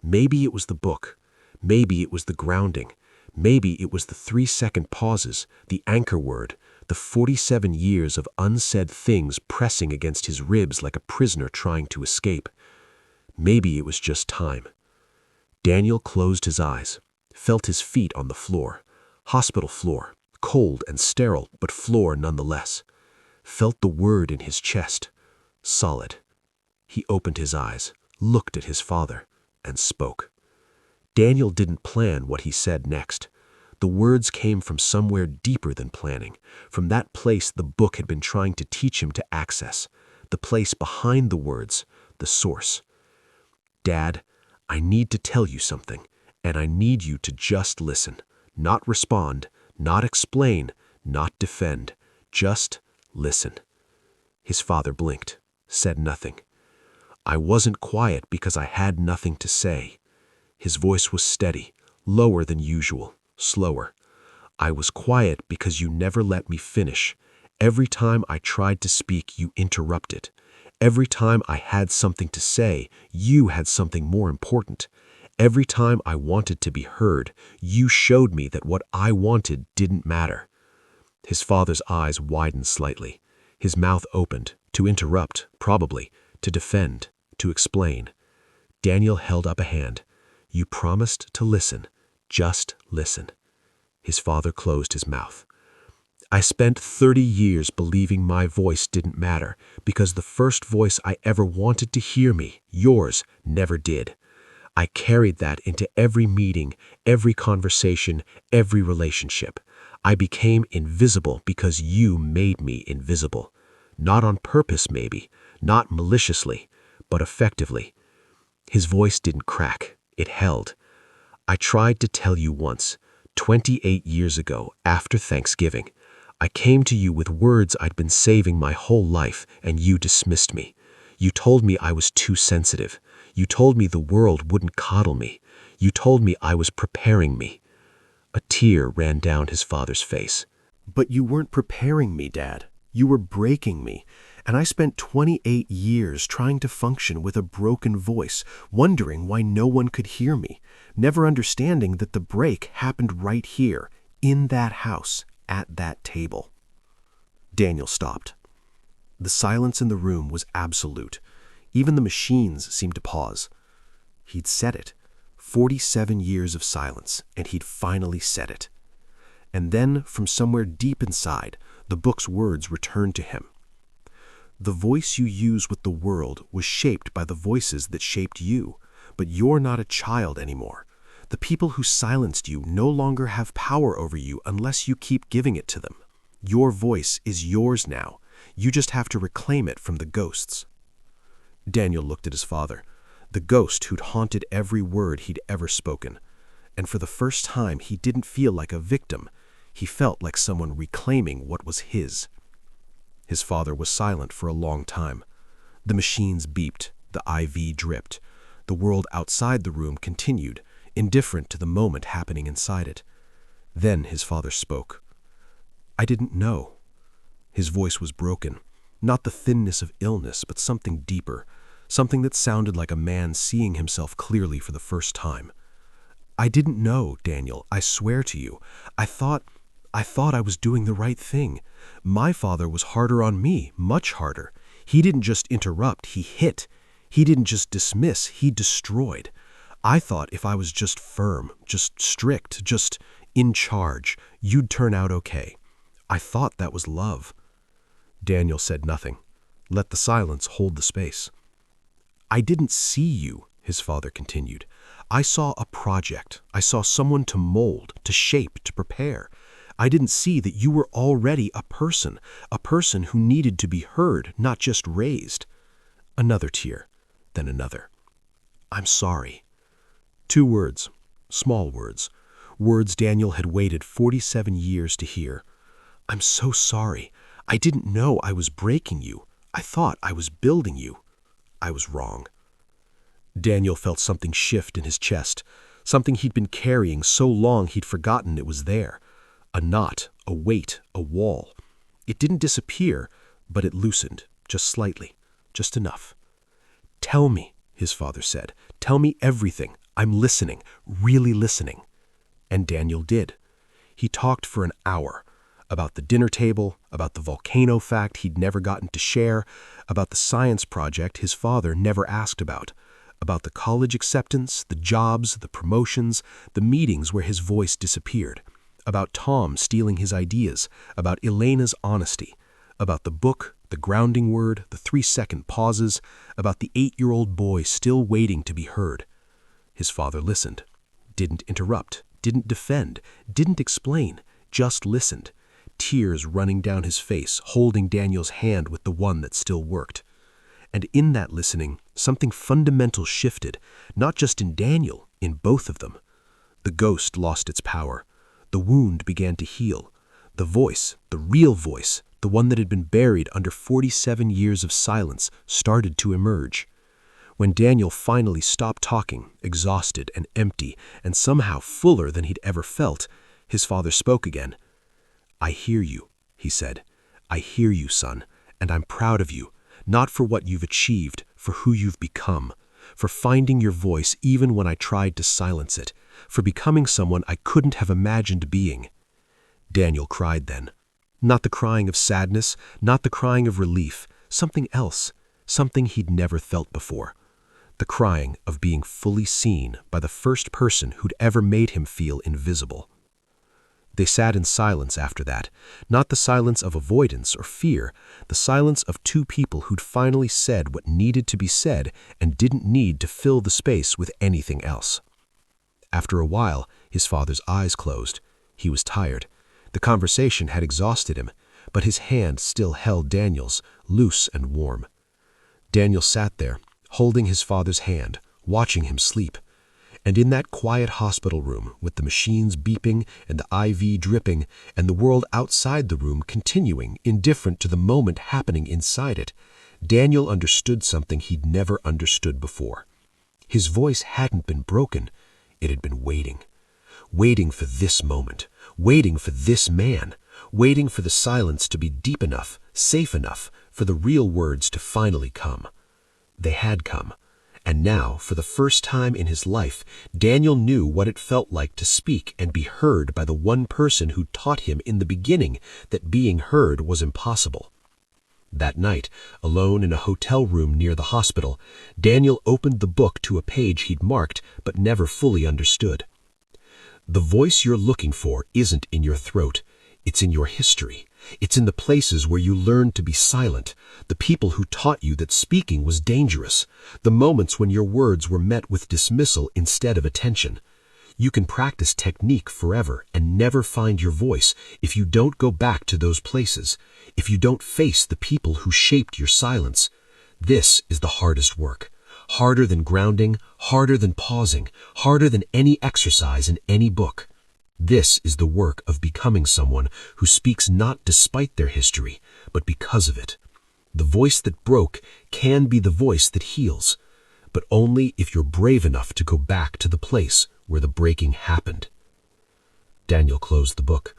Maybe it was the book. Maybe it was the grounding. Maybe it was the 3-second pauses, the anchor word, the 47 years of unsaid things pressing against his ribs like a prisoner trying to escape. Maybe it was just time. Daniel closed his eyes, felt his feet on the floor, hospital floor, cold and sterile, but floor nonetheless. Felt the word in his chest, solid. He opened his eyes, looked at his father, and spoke. Daniel didn't plan what he said next. The words came from somewhere deeper than planning, from that place the book had been trying to teach him to access, the place behind the words, the source. "Dad, I need to tell you something, and I need you to just listen, not respond, not explain, not defend, just listen." His father blinked, said nothing. "I wasn't quiet because I had nothing to say." His voice was steady, lower than usual, slower. "I was quiet because you never let me finish. Every time I tried to speak, you interrupted. Every time I had something to say, you had something more important. Every time I wanted to be heard, you showed me that what I wanted didn't matter." His father's eyes widened slightly. His mouth opened, to interrupt, probably, to defend, to explain. Daniel held up a hand. "You promised to listen. Just listen." His father closed his mouth. "I spent 30 years believing my voice didn't matter because the first voice I ever wanted to hear me, yours, never did. I carried that into every meeting, every conversation, every relationship. I became invisible because you made me invisible. Not on purpose, maybe, not maliciously, but effectively." His voice didn't crack. It held. "I tried to tell you once, 28 years ago, after Thanksgiving. I came to you with words I'd been saving my whole life, and you dismissed me. You told me I was too sensitive. You told me the world wouldn't coddle me. You told me I was preparing me." A tear ran down his father's face. "But you weren't preparing me, Dad. You were breaking me. And I spent 28 years trying to function with a broken voice, wondering why no one could hear me, never understanding that the break happened right here, in that house, at that table." Daniel stopped. The silence in the room was absolute. Even the machines seemed to pause. He'd said it. 47 years of silence, and he'd finally said it. And then, from somewhere deep inside, the book's words returned to him. "The voice you use with the world was shaped by the voices that shaped you, but you're not a child anymore. The people who silenced you no longer have power over you unless you keep giving it to them. Your voice is yours now. You just have to reclaim it from the ghosts." Daniel looked at his father, the ghost who'd haunted every word he'd ever spoken. And for the first time, he didn't feel like a victim. He felt like someone reclaiming what was his. His father was silent for a long time. The machines beeped, the IV dripped. The world outside the room continued, indifferent to the moment happening inside it. Then his father spoke. "I didn't know." His voice was broken, not the thinness of illness, but something deeper, something that sounded like a man seeing himself clearly for the first time. "I didn't know, Daniel, I swear to you. I thought I was doing the right thing. My father was harder on me, much harder. He didn't just interrupt, he hit. He didn't just dismiss, he destroyed. I thought if I was just firm, just strict, just in charge, you'd turn out okay. I thought that was love." Daniel said nothing. Let the silence hold the space. "I didn't see you," his father continued. "I saw a project. I saw someone to mold, to shape, to prepare. I didn't see that you were already a person who needed to be heard, not just raised." Another tear, then another. "I'm sorry." 2 words, small words, words Daniel had waited 47 years to hear. "I'm so sorry. I didn't know I was breaking you. I thought I was building you. I was wrong." Daniel felt something shift in his chest, something he'd been carrying so long he'd forgotten it was there. A knot, a weight, a wall. It didn't disappear, but it loosened, just slightly, just enough. "Tell me," his father said. "Tell me everything. I'm listening, really listening." And Daniel did. He talked for an hour, about the dinner table, about the volcano fact he'd never gotten to share, about the science project his father never asked about the college acceptance, the jobs, the promotions, the meetings where his voice disappeared, about Tom stealing his ideas, about Elena's honesty, about the book, the grounding word, the 3-second pauses, about the 8-year-old boy still waiting to be heard. His father listened, didn't interrupt, didn't defend, didn't explain, just listened, tears running down his face, holding Daniel's hand with the one that still worked. And in that listening, something fundamental shifted, not just in Daniel, in both of them. The ghost lost its power. The wound began to heal. The voice, the real voice, the one that had been buried under 47 years of silence, started to emerge. When Daniel finally stopped talking, exhausted and empty, and somehow fuller than he'd ever felt, his father spoke again. "I hear you," he said. "I hear you, son, and I'm proud of you, not for what you've achieved, for who you've become, for finding your voice even when I tried to silence it, for becoming someone I couldn't have imagined being." Daniel cried then. Not the crying of sadness, not the crying of relief, something else, something he'd never felt before. The crying of being fully seen by the first person who'd ever made him feel invisible. They sat in silence after that, not the silence of avoidance or fear, the silence of 2 people who'd finally said what needed to be said and didn't need to fill the space with anything else. After a while, his father's eyes closed. He was tired. The conversation had exhausted him, but his hand still held Daniel's, loose and warm. Daniel sat there, holding his father's hand, watching him sleep. And in that quiet hospital room, with the machines beeping and the IV dripping, and the world outside the room continuing, indifferent to the moment happening inside it, Daniel understood something he'd never understood before. His voice hadn't been broken. It had been waiting. Waiting for this moment. Waiting for this man. Waiting for the silence to be deep enough, safe enough, for the real words to finally come. They had come. And now, for the first time in his life, Daniel knew what it felt like to speak and be heard by the one person who taught him in the beginning that being heard was impossible. That night, alone in a hotel room near the hospital, Daniel opened the book to a page he'd marked but never fully understood. The voice you're looking for isn't in your throat. It's in your history. It's in the places where you learned to be silent, the people who taught you that speaking was dangerous, the moments when your words were met with dismissal instead of attention. You can practice technique forever and never find your voice if you don't go back to those places, if you don't face the people who shaped your silence. This is the hardest work. Harder than grounding, harder than pausing, harder than any exercise in any book. This is the work of becoming someone who speaks not despite their history, but because of it. The voice that broke can be the voice that heals, but only if you're brave enough to go back to the place where the breaking happened. Daniel closed the book,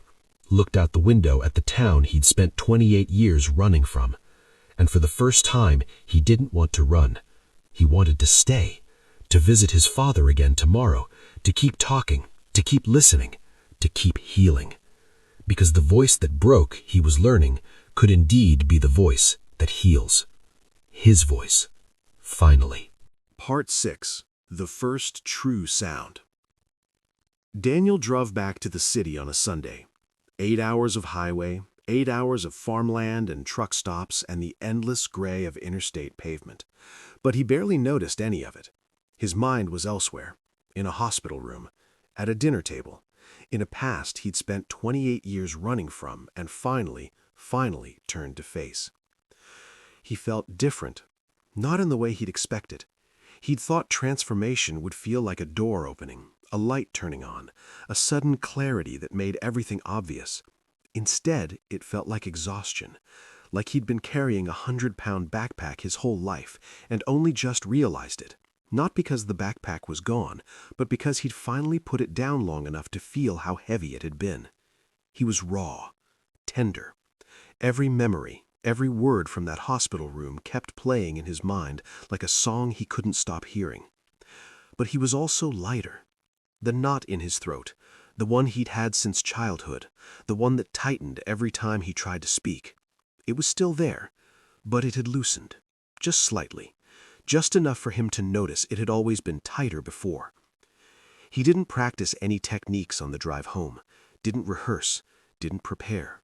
looked out the window at the town he'd spent 28 years running from. And for the first time, he didn't want to run. He wanted to stay, to visit his father again tomorrow, to keep talking, to keep listening, to keep healing. Because the voice that broke, he was learning, could indeed be the voice that heals. His voice. Finally. Part 6. The First True Sound. Daniel drove back to the city on a Sunday. 8 hours of highway, 8 hours of farmland and truck stops, and the endless gray of interstate pavement. But he barely noticed any of it. His mind was elsewhere, in a hospital room, at a dinner table, in a past he'd spent 28 years running from and finally turned to face. He felt different, not in the way he'd expected. He'd thought transformation would feel like a door opening, a light turning on, a sudden clarity that made everything obvious. Instead, it felt like exhaustion, like he'd been carrying a 100-pound backpack his whole life and only just realized it, not because the backpack was gone, but because he'd finally put it down long enough to feel how heavy it had been. He was raw, tender. Every memory, every word from that hospital room kept playing in his mind like a song he couldn't stop hearing. But he was also lighter. The knot in his throat, the one he'd had since childhood, the one that tightened every time he tried to speak. It was still there, but it had loosened, just slightly, just enough for him to notice it had always been tighter before. He didn't practice any techniques on the drive home, didn't rehearse, didn't prepare.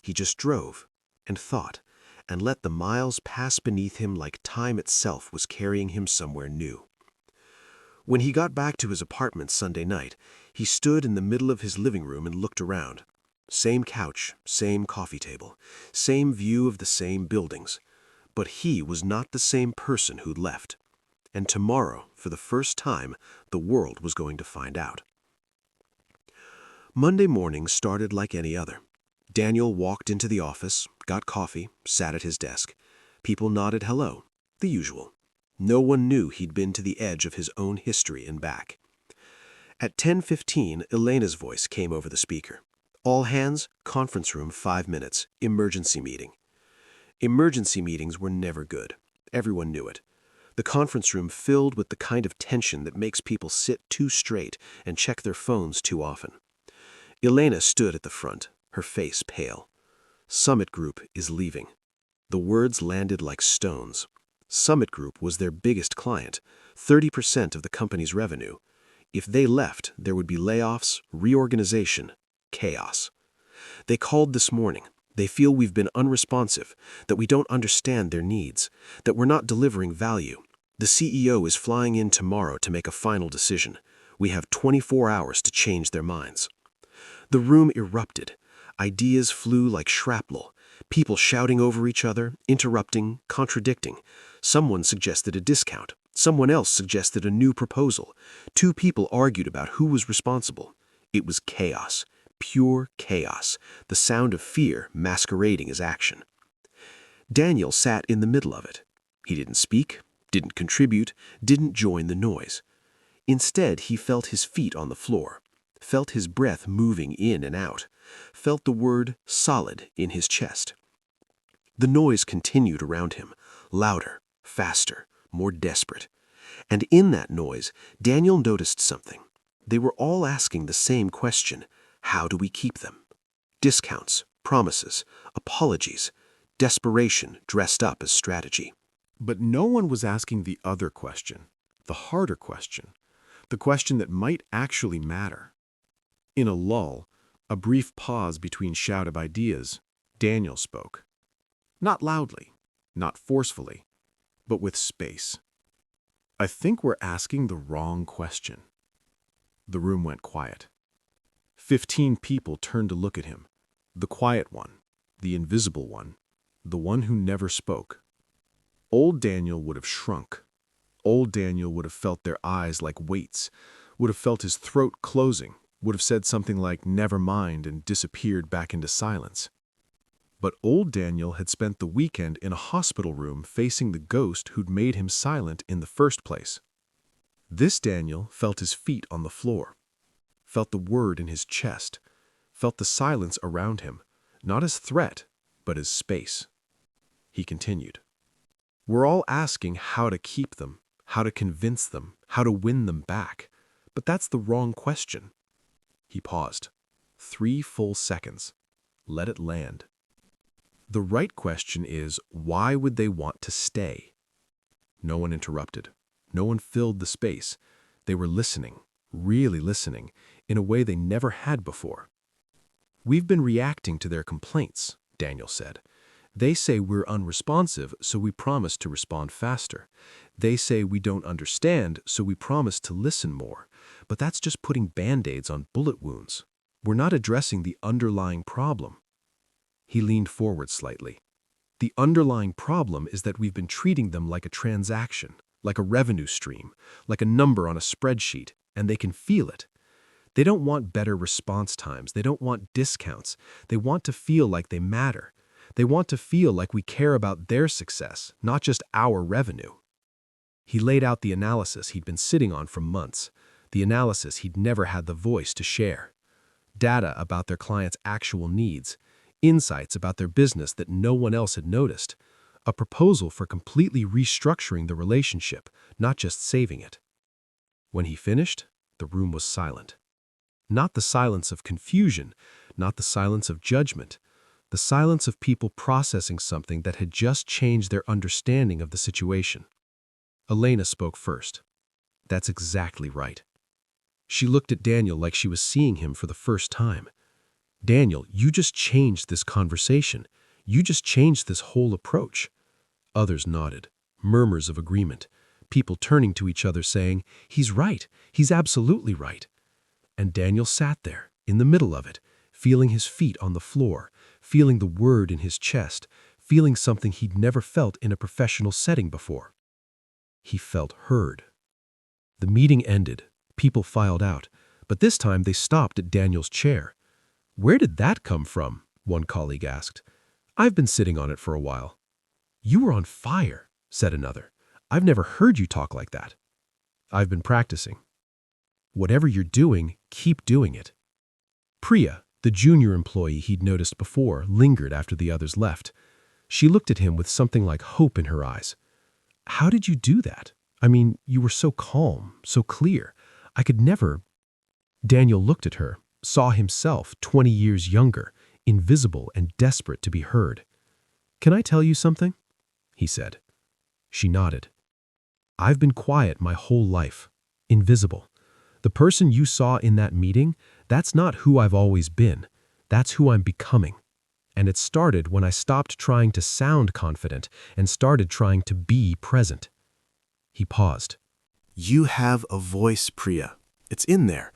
He just drove and thought and let the miles pass beneath him like time itself was carrying him somewhere new. When he got back to his apartment Sunday night, he stood in the middle of his living room and looked around. Same couch, same coffee table, same view of the same buildings. But he was not the same person who'd left. And tomorrow, for the first time, the world was going to find out. Monday morning started like any other. Daniel walked into the office, got coffee, sat at his desk. People nodded hello, the usual. No one knew he'd been to the edge of his own history and back. At 10:15, Elena's voice came over the speaker. All hands, conference room, 5 minutes, emergency meeting. Emergency meetings were never good. Everyone knew it. The conference room filled with the kind of tension that makes people sit too straight and check their phones too often. Elena stood at the front, her face pale. Summit Group is leaving. The words landed like stones. Summit Group was their biggest client, 30% of the company's revenue. If they left, there would be layoffs, reorganization, chaos. They called this morning. They feel we've been unresponsive, that we don't understand their needs, that we're not delivering value. The CEO is flying in tomorrow to make a final decision. We have 24 hours to change their minds. The room erupted. Ideas flew like shrapnel. People shouting over each other, interrupting, contradicting. Someone suggested a discount. Someone else suggested a new proposal. 2 people argued about who was responsible. It was chaos. Pure chaos, the sound of fear masquerading as action. Daniel sat in the middle of it. He didn't speak, didn't contribute, didn't join the noise. Instead, he felt his feet on the floor, felt his breath moving in and out, felt the word solid in his chest. The noise continued around him, louder, faster, more desperate. And in that noise, Daniel noticed something. They were all asking the same question. How do we keep them? Discounts, promises, apologies, desperation dressed up as strategy. But no one was asking the other question, the harder question, the question that might actually matter. In a lull, a brief pause between shout of ideas, Daniel spoke. Not loudly, not forcefully, but with space. I think we're asking the wrong question. The room went quiet. 15 people turned to look at him. The quiet one, the invisible one, the one who never spoke. Old Daniel would have shrunk. Old Daniel would have felt their eyes like weights, would have felt his throat closing, would have said something like "never mind" and disappeared back into silence. But old Daniel had spent the weekend in a hospital room facing the ghost who'd made him silent in the first place. This Daniel felt his feet on the floor, felt the word in his chest, felt the silence around him, not as threat, but as space. He continued. We're all asking how to keep them, how to convince them, how to win them back. But that's the wrong question. He paused. 3 full seconds. Let it land. The right question is, why would they want to stay? No one interrupted. No one filled the space. They were listening, really listening, in a way they never had before. We've been reacting to their complaints, Daniel said. They say we're unresponsive, so we promise to respond faster. They say we don't understand, so we promise to listen more. But that's just putting Band-Aids on bullet wounds. We're not addressing the underlying problem. He leaned forward slightly. The underlying problem is that we've been treating them like a transaction, like a revenue stream, like a number on a spreadsheet, and they can feel it. They don't want better response times. They don't want discounts. They want to feel like they matter. They want to feel like we care about their success, not just our revenue. He laid out the analysis he'd been sitting on for months, the analysis he'd never had the voice to share. Data about their clients' actual needs, insights about their business that no one else had noticed, a proposal for completely restructuring the relationship, not just saving it. When he finished, the room was silent. Not the silence of confusion, not the silence of judgment, the silence of people processing something that had just changed their understanding of the situation. Elena spoke first. That's exactly right. She looked at Daniel like she was seeing him for the first time. Daniel, you just changed this conversation. You just changed this whole approach. Others nodded, murmurs of agreement, people turning to each other saying, he's right, he's absolutely right. And Daniel sat there, in the middle of it, feeling his feet on the floor, feeling the word in his chest, feeling something he'd never felt in a professional setting before. He felt heard. The meeting ended. People filed out, but this time they stopped at Daniel's chair. Where did that come from? One colleague asked. I've been sitting on it for a while. You were on fire, said another. I've never heard you talk like that. I've been practicing. Whatever you're doing, keep doing it. Priya, the junior employee he'd noticed before, lingered after the others left. She looked at him with something like hope in her eyes. How did you do that? I mean, you were so calm, so clear. I could never. Daniel looked at her, saw himself 20 years younger, invisible and desperate to be heard. Can I tell you something? He said. She nodded. I've been quiet my whole life, invisible. The person you saw in that meeting, that's not who I've always been. That's who I'm becoming. And it started when I stopped trying to sound confident and started trying to be present. He paused. You have a voice, Priya. It's in there.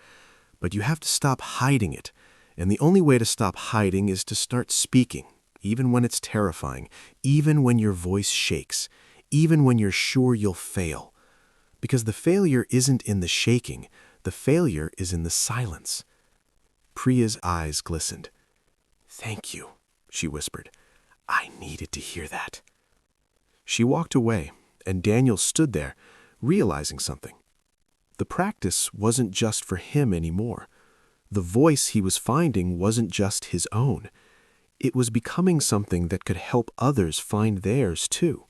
But you have to stop hiding it. And the only way to stop hiding is to start speaking, even when it's terrifying, even when your voice shakes, even when you're sure you'll fail. Because the failure isn't in the shaking. The failure is in the silence. Priya's eyes glistened. Thank you, she whispered. I needed to hear that. She walked away, and Daniel stood there, realizing something. The practice wasn't just for him anymore. The voice he was finding wasn't just his own. It was becoming something that could help others find theirs too.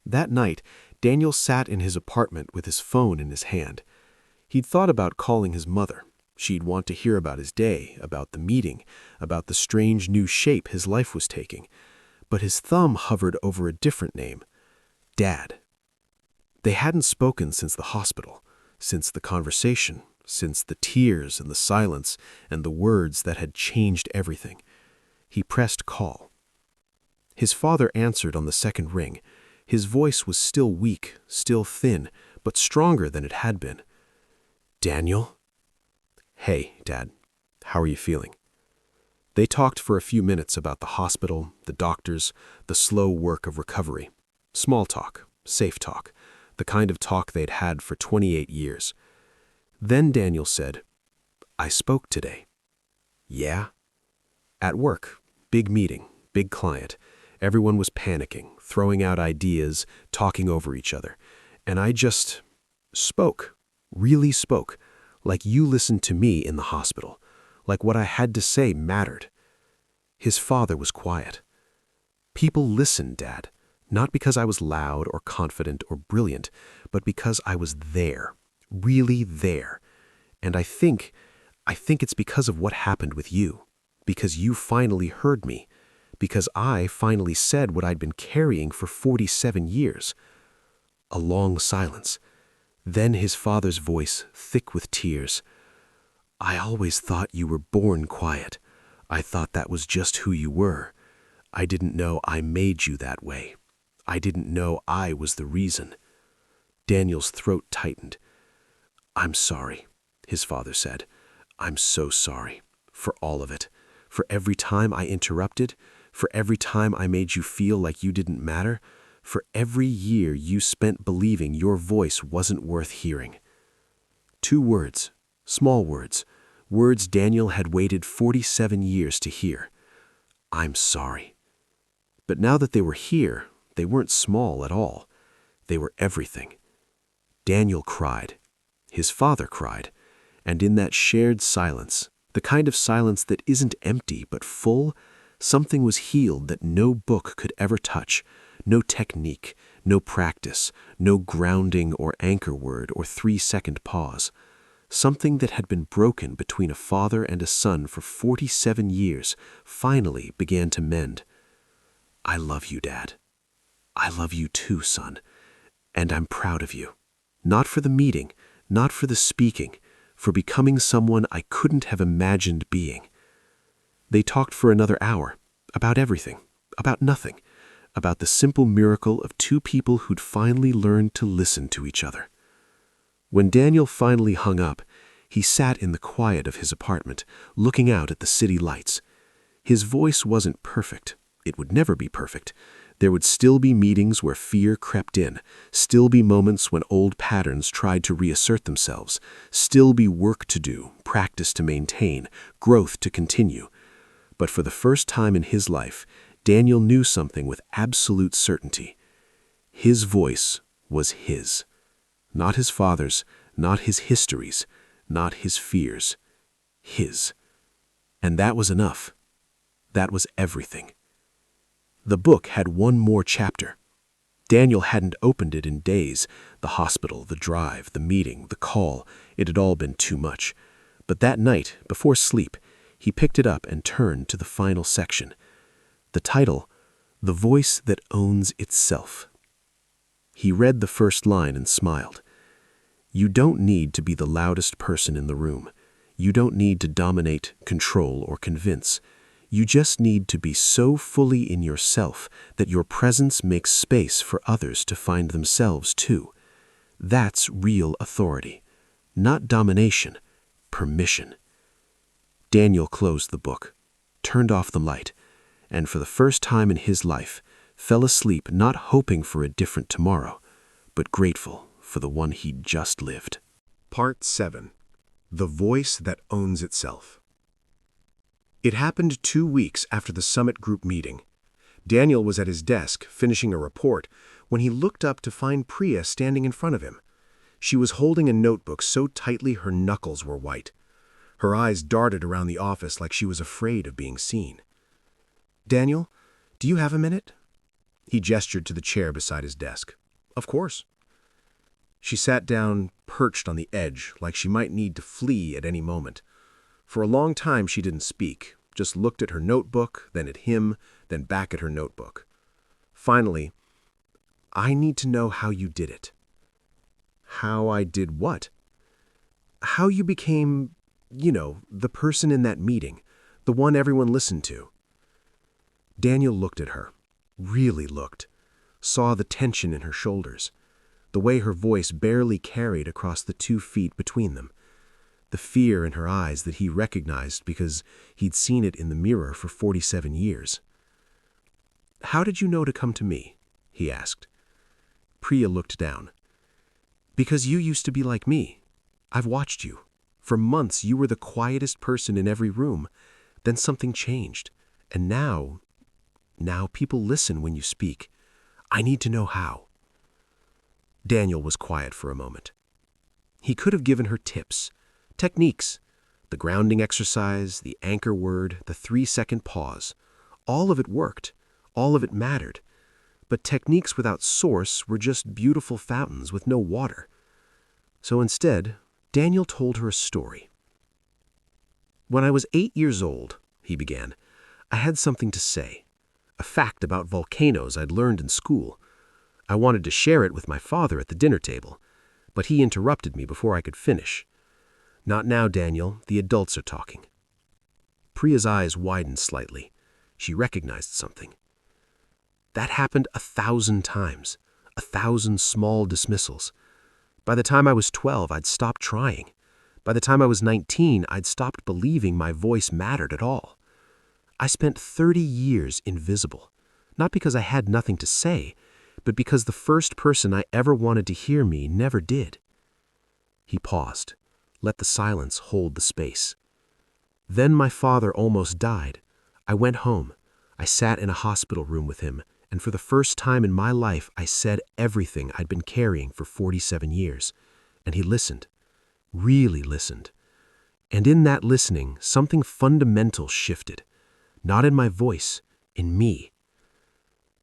That night, Daniel sat in his apartment with his phone in his hand. He'd thought about calling his mother. She'd want to hear about his day, about the meeting, about the strange new shape his life was taking. But his thumb hovered over a different name, Dad. They hadn't spoken since the hospital, since the conversation, since the tears and the silence and the words that had changed everything. He pressed call. His father answered on the second ring. His voice was still weak, still thin, but stronger than it had been. Daniel? Hey, Dad. How are you feeling? They talked for a few minutes about the hospital, the doctors, the slow work of recovery. Small talk, safe talk, the kind of talk they'd had for 28 years. Then Daniel said, I spoke today. Yeah? At work, big meeting, big client. Everyone was panicking, throwing out ideas, talking over each other. And I just spoke, really spoke, like you listened to me in the hospital, like what I had to say mattered. His father was quiet. People listened, Dad, not because I was loud or confident or brilliant, but because I was there, really there. And I think it's because of what happened with you, because you finally heard me, because I finally said what I'd been carrying for 47 years. A long silence. Then his father's voice, thick with tears. I always thought you were born quiet. I thought that was just who you were. I didn't know I made you that way. I didn't know I was the reason. Daniel's throat tightened. I'm sorry, his father said. I'm so sorry. For all of it. For every time I interrupted. For every time I made you feel like you didn't matter. For every year you spent believing your voice wasn't worth hearing. 2 words, small words, words Daniel had waited 47 years to hear. I'm sorry. But now that they were here, they weren't small at all. They were everything. Daniel cried. His father cried. And in that shared silence, the kind of silence that isn't empty but full, something was healed that no book could ever touch. No technique, no practice, no grounding or anchor word or 3-second pause. Something that had been broken between a father and a son for 47 years finally began to mend. I love you, Dad. I love you too, son. And I'm proud of you. Not for the meeting, not for the speaking, for becoming someone I couldn't have imagined being. They talked for another hour, about everything, about nothing. About the simple miracle of 2 people who'd finally learned to listen to each other. When Daniel finally hung up, he sat in the quiet of his apartment, looking out at the city lights. His voice wasn't perfect. It would never be perfect. There would still be meetings where fear crept in, still be moments when old patterns tried to reassert themselves, still be work to do, practice to maintain, growth to continue. But for the first time in his life, Daniel knew something with absolute certainty. His voice was his. Not his father's, not his histories, not his fears. His. And that was enough. That was everything. The book had one more chapter. Daniel hadn't opened it in days. The hospital, the drive, the meeting, the call, it had all been too much. But that night, before sleep, he picked it up and turned to the final section. The title, The Voice That Owns Itself. He read the first line and smiled. You don't need to be the loudest person in the room. You don't need to dominate, control, or convince. You just need to be so fully in yourself that your presence makes space for others to find themselves too. That's real authority. Not domination, permission. Daniel closed the book, turned off the light, and for the first time in his life, fell asleep not hoping for a different tomorrow, but grateful for the one he'd just lived. Part 7. The Voice That Owns Itself. It happened 2 weeks after the summit group meeting. Daniel was at his desk, finishing a report, when he looked up to find Priya standing in front of him. She was holding a notebook so tightly her knuckles were white. Her eyes darted around the office like she was afraid of being seen. Daniel, do you have a minute? He gestured to the chair beside his desk. Of course. She sat down, perched on the edge, like she might need to flee at any moment. For a long time she didn't speak, just looked at her notebook, then at him, then back at her notebook. Finally, I need to know how you did it. How I did what? How you became, the person in that meeting, the one everyone listened to. Daniel looked at her, really looked, saw the tension in her shoulders, the way her voice barely carried across the 2 feet between them, the fear in her eyes that he recognized because he'd seen it in the mirror for 47 years. How did you know to come to me? He asked. Priya looked down. Because you used to be like me. I've watched you. For months you were the quietest person in every room. Then something changed. And now people listen when you speak. I need to know how. Daniel was quiet for a moment. He could have given her tips, techniques, The grounding exercise, the anchor word, the 3-second pause. All of it worked. All of it mattered. But techniques without source were just beautiful fountains with no water. So instead, Daniel told her a story. "When I was 8 years old," he began, "I had something to say. A fact about volcanoes I'd learned in school. I wanted to share it with my father at the dinner table, but he interrupted me before I could finish. 'Not now, Daniel. The adults are talking.'" Priya's eyes widened slightly. She recognized something. That happened 1,000 times, 1,000 small dismissals. By the time I was 12, I'd stopped trying. By the time I was 19, I'd stopped believing my voice mattered at all. I spent 30 years invisible, not because I had nothing to say, but because the first person I ever wanted to hear me never did. He paused, let the silence hold the space. "Then my father almost died. I went home. I sat in a hospital room with him, and for the first time in my life, I said everything I'd been carrying for 47 years. And he listened, really listened. And in that listening, something fundamental shifted. Not in my voice, in me."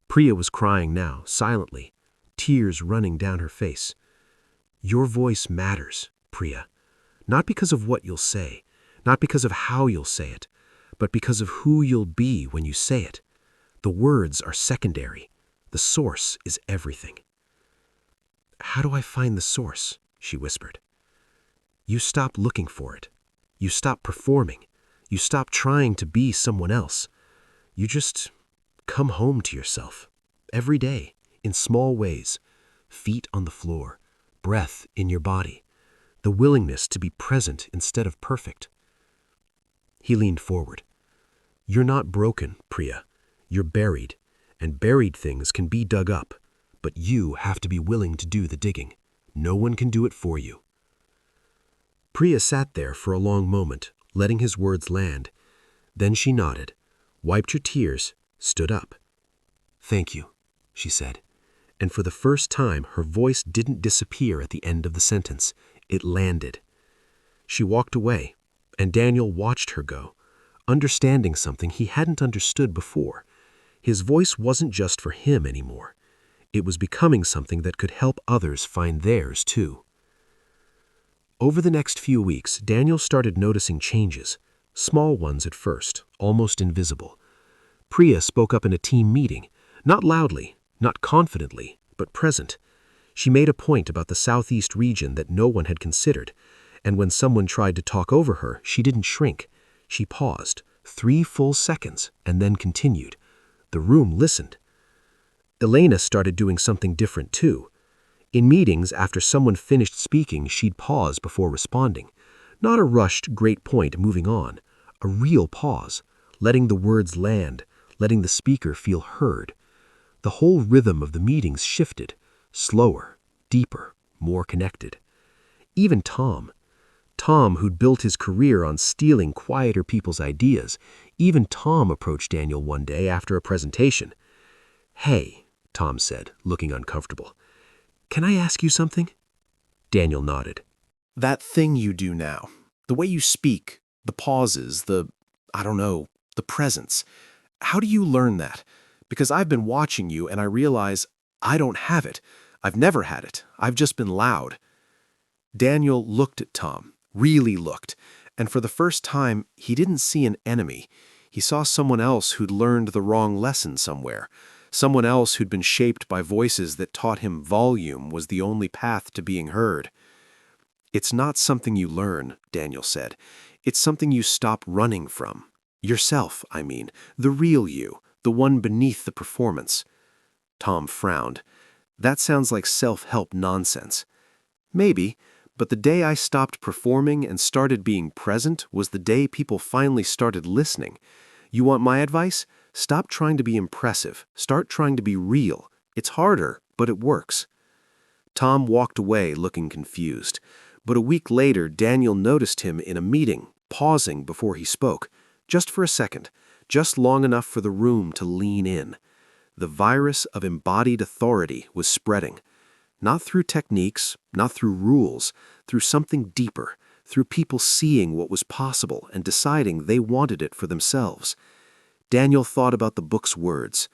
Priya was crying now, silently, tears running down her face. "Your voice matters, Priya. Not because of what you'll say, not because of how you'll say it, but because of who you'll be when you say it. The words are secondary. The source is everything." "How do I find the source?" she whispered. "You stop looking for it. You stop performing. You stop trying to be someone else. You just come home to yourself. Every day, in small ways. Feet on the floor, breath in your body. The willingness to be present instead of perfect." He leaned forward. "You're not broken, Priya. You're buried, and buried things can be dug up, but you have to be willing to do the digging. No one can do it for you." Priya sat there for a long moment, letting his words land. Then she nodded, wiped her tears, stood up. "Thank you," she said, and for the first time her voice didn't disappear at the end of the sentence. It landed. She walked away, and Daniel watched her go, understanding something he hadn't understood before. His voice wasn't just for him anymore. It was becoming something that could help others find theirs too. Over the next few weeks, Daniel started noticing changes, small ones at first, almost invisible. Priya spoke up in a team meeting, not loudly, not confidently, but present. She made a point about the southeast region that no one had considered, and when someone tried to talk over her, she didn't shrink. She paused, 3 full seconds, and then continued. The room listened. Elena started doing something different too. In meetings, after someone finished speaking, she'd pause before responding. Not a rushed, great point moving on. A real pause, letting the words land, letting the speaker feel heard. The whole rhythm of the meetings shifted, slower, deeper, more connected. Even Tom, who'd built his career on stealing quieter people's ideas, even Tom approached Daniel one day after a presentation. "Hey," Tom said, looking uncomfortable. "Can I ask you something?" Daniel nodded. That thing you do now, the way you speak, the pauses, the presence. How do you learn that? Because I've been watching you and I realize I don't have it. I've never had it. I've just been loud." Daniel looked at Tom, really looked, and for the first time, he didn't see an enemy. He saw someone else who'd learned the wrong lesson somewhere, someone else who'd been shaped by voices that taught him volume was the only path to being heard. "It's not something you learn," Daniel said. "It's something you stop running from. Yourself, I mean, the real you, the one beneath the performance." Tom frowned. "That sounds like self-help nonsense." "Maybe, but the day I stopped performing and started being present was the day people finally started listening. You want my advice? Stop trying to be impressive. Start trying to be real. It's harder, but it works." Tom walked away looking confused. But a week later, Daniel noticed him in a meeting, pausing before he spoke. Just for a second, just long enough for the room to lean in. The virus of embodied authority was spreading. Not through techniques, not through rules, through something deeper, through people seeing what was possible and deciding they wanted it for themselves. Daniel thought about the book's words.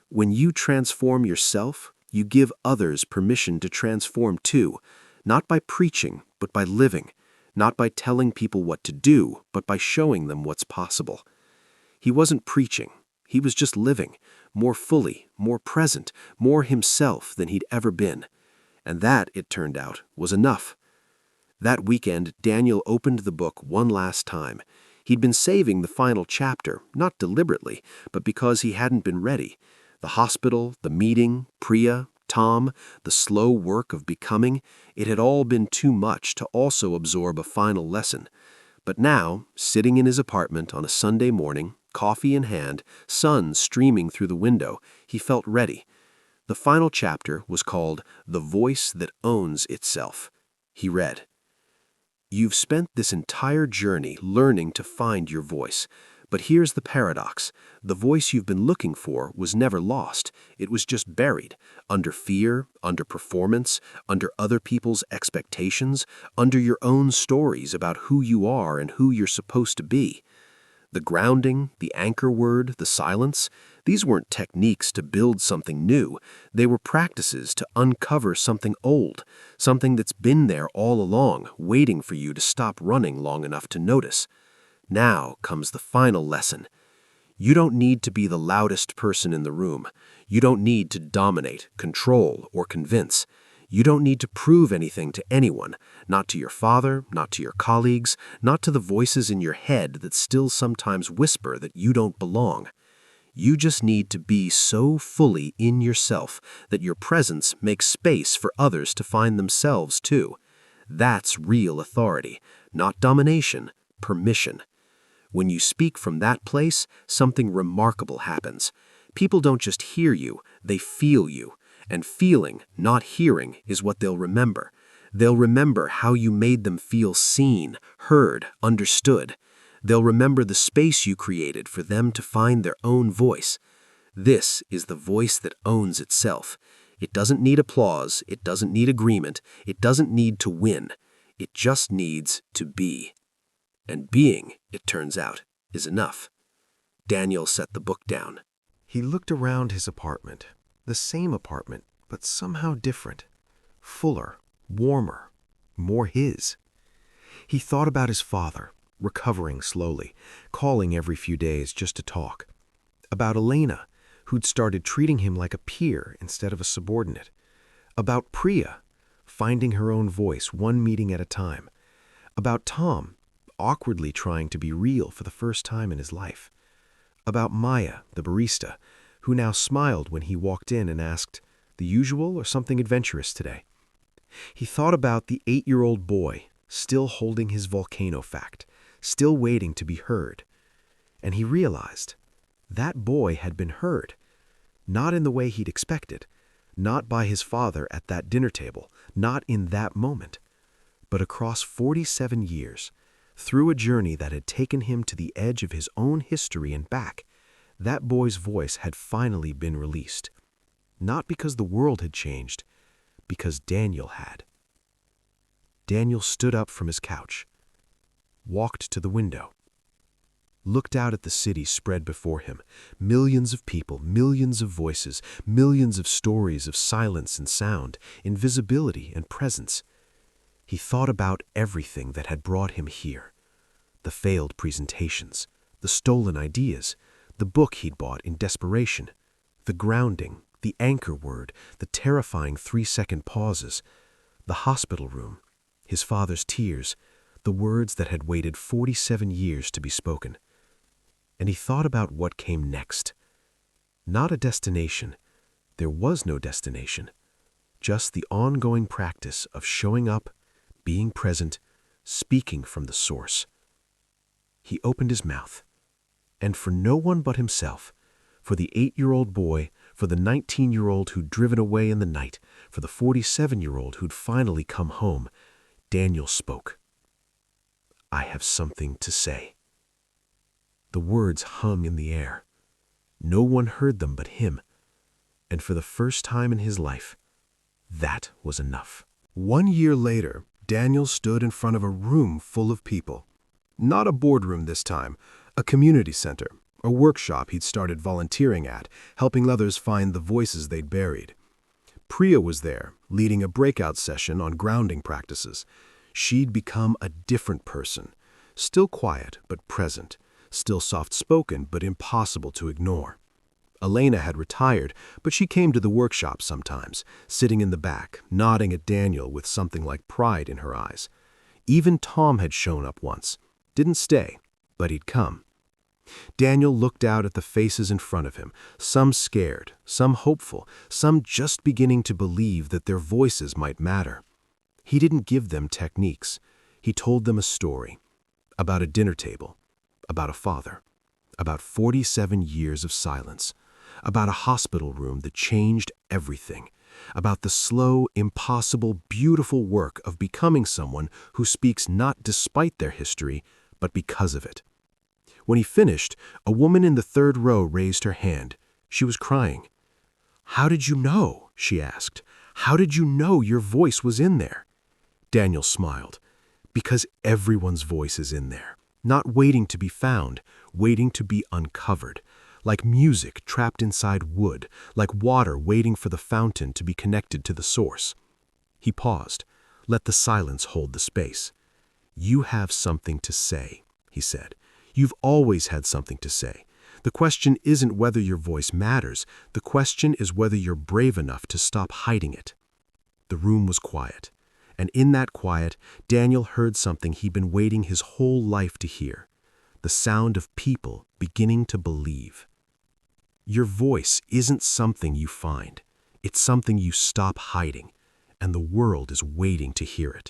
When you transform yourself, you give others permission to transform too, not by preaching, but by living, not by telling people what to do, but by showing them what's possible. He wasn't preaching. He was just living, more fully, more present, more himself than he'd ever been. And that, it turned out, was enough. That weekend, Daniel opened the book one last time. He'd been saving the final chapter, not deliberately, but because he hadn't been ready. The hospital, the meeting, Priya, Tom, the slow work of becoming, it had all been too much to also absorb a final lesson. But now, sitting in his apartment on a Sunday morning, coffee in hand, sun streaming through the window, he felt ready. The final chapter was called The Voice That Owns Itself. He read, "You've spent this entire journey learning to find your voice. But here's the paradox. The voice you've been looking for was never lost. It was just buried, under fear, under performance, under other people's expectations, under your own stories about who you are and who you're supposed to be. The grounding, the anchor word, the silence, these weren't techniques to build something new. They were practices to uncover something old, something that's been there all along, waiting for you to stop running long enough to notice. Now comes the final lesson. You don't need to be the loudest person in the room. You don't need to dominate, control, or convince. You don't need to prove anything to anyone, not to your father, not to your colleagues, not to the voices in your head that still sometimes whisper that you don't belong. You just need to be so fully in yourself that your presence makes space for others to find themselves too. That's real authority, not domination, permission. When you speak from that place, something remarkable happens. People don't just hear you, they feel you. And feeling, not hearing, is what they'll remember. They'll remember how you made them feel seen, heard, understood. They'll remember the space you created for them to find their own voice. This is the voice that owns itself. It doesn't need applause, it doesn't need agreement, it doesn't need to win. It just needs to be. And being, it turns out, is enough. Daniel set the book down. He looked around his apartment. The same apartment, but somehow different. Fuller, warmer, more his. He thought about his father, recovering slowly, calling every few days just to talk. About Elena, who'd started treating him like a peer instead of a subordinate. About Priya, finding her own voice one meeting at a time. About Tom, awkwardly trying to be real for the first time in his life. About Maya, the barista, who now smiled when he walked in and asked, "The usual or something adventurous today?" He thought about the 8-year-old boy, still holding his volcano fact, still waiting to be heard. And he realized that boy had been heard, not in the way he'd expected, not by his father at that dinner table, not in that moment, but across 47 years, through a journey that had taken him to the edge of his own history and back. That boy's voice had finally been released. Not because the world had changed, because Daniel had. Daniel stood up from his couch, walked to the window, looked out at the city spread before him, millions of people, millions of voices, millions of stories of silence and sound, invisibility and presence. He thought about everything that had brought him here. The failed presentations, the stolen ideas, the book he'd bought in desperation, the grounding, the anchor word, the terrifying 3-second pauses, the hospital room, his father's tears, the words that had waited 47 years to be spoken. And he thought about what came next. Not a destination. There was no destination. Just the ongoing practice of showing up, being present, speaking from the source. He opened his mouth. And for no one but himself, for the 8-year-old boy, for the 19-year-old who'd driven away in the night, for the 47-year-old who'd finally come home, Daniel spoke. "I have something to say." The words hung in the air. No one heard them but him. And for the first time in his life, that was enough. 1 year later, Daniel stood in front of a room full of people. Not a boardroom this time, a community center, a workshop he'd started volunteering at, helping others find the voices they'd buried. Priya was there, leading a breakout session on grounding practices. She'd become a different person, still quiet but present, still soft-spoken but impossible to ignore. Elena had retired, but she came to the workshop sometimes, sitting in the back, nodding at Daniel with something like pride in her eyes. Even Tom had shown up once. Didn't stay, but he'd come. Daniel looked out at the faces in front of him, some scared, some hopeful, some just beginning to believe that their voices might matter. He didn't give them techniques. He told them a story. About a dinner table. About a father. About 47 years of silence. About a hospital room that changed everything. About the slow, impossible, beautiful work of becoming someone who speaks not despite their history, but because of it. When he finished, a woman in the third row raised her hand. She was crying. "How did you know?" she asked. "How did you know your voice was in there?" Daniel smiled. Because everyone's voice is in there, not waiting to be found, waiting to be uncovered. Like music trapped inside wood, like water waiting for the fountain to be connected to the source. He paused. Let the silence hold the space. "You have something to say," he said. "You've always had something to say. The question isn't whether your voice matters. The question is whether you're brave enough to stop hiding it." The room was quiet. And in that quiet, Daniel heard something he'd been waiting his whole life to hear. The sound of people beginning to believe. Your voice isn't something you find. It's something you stop hiding, and the world is waiting to hear it.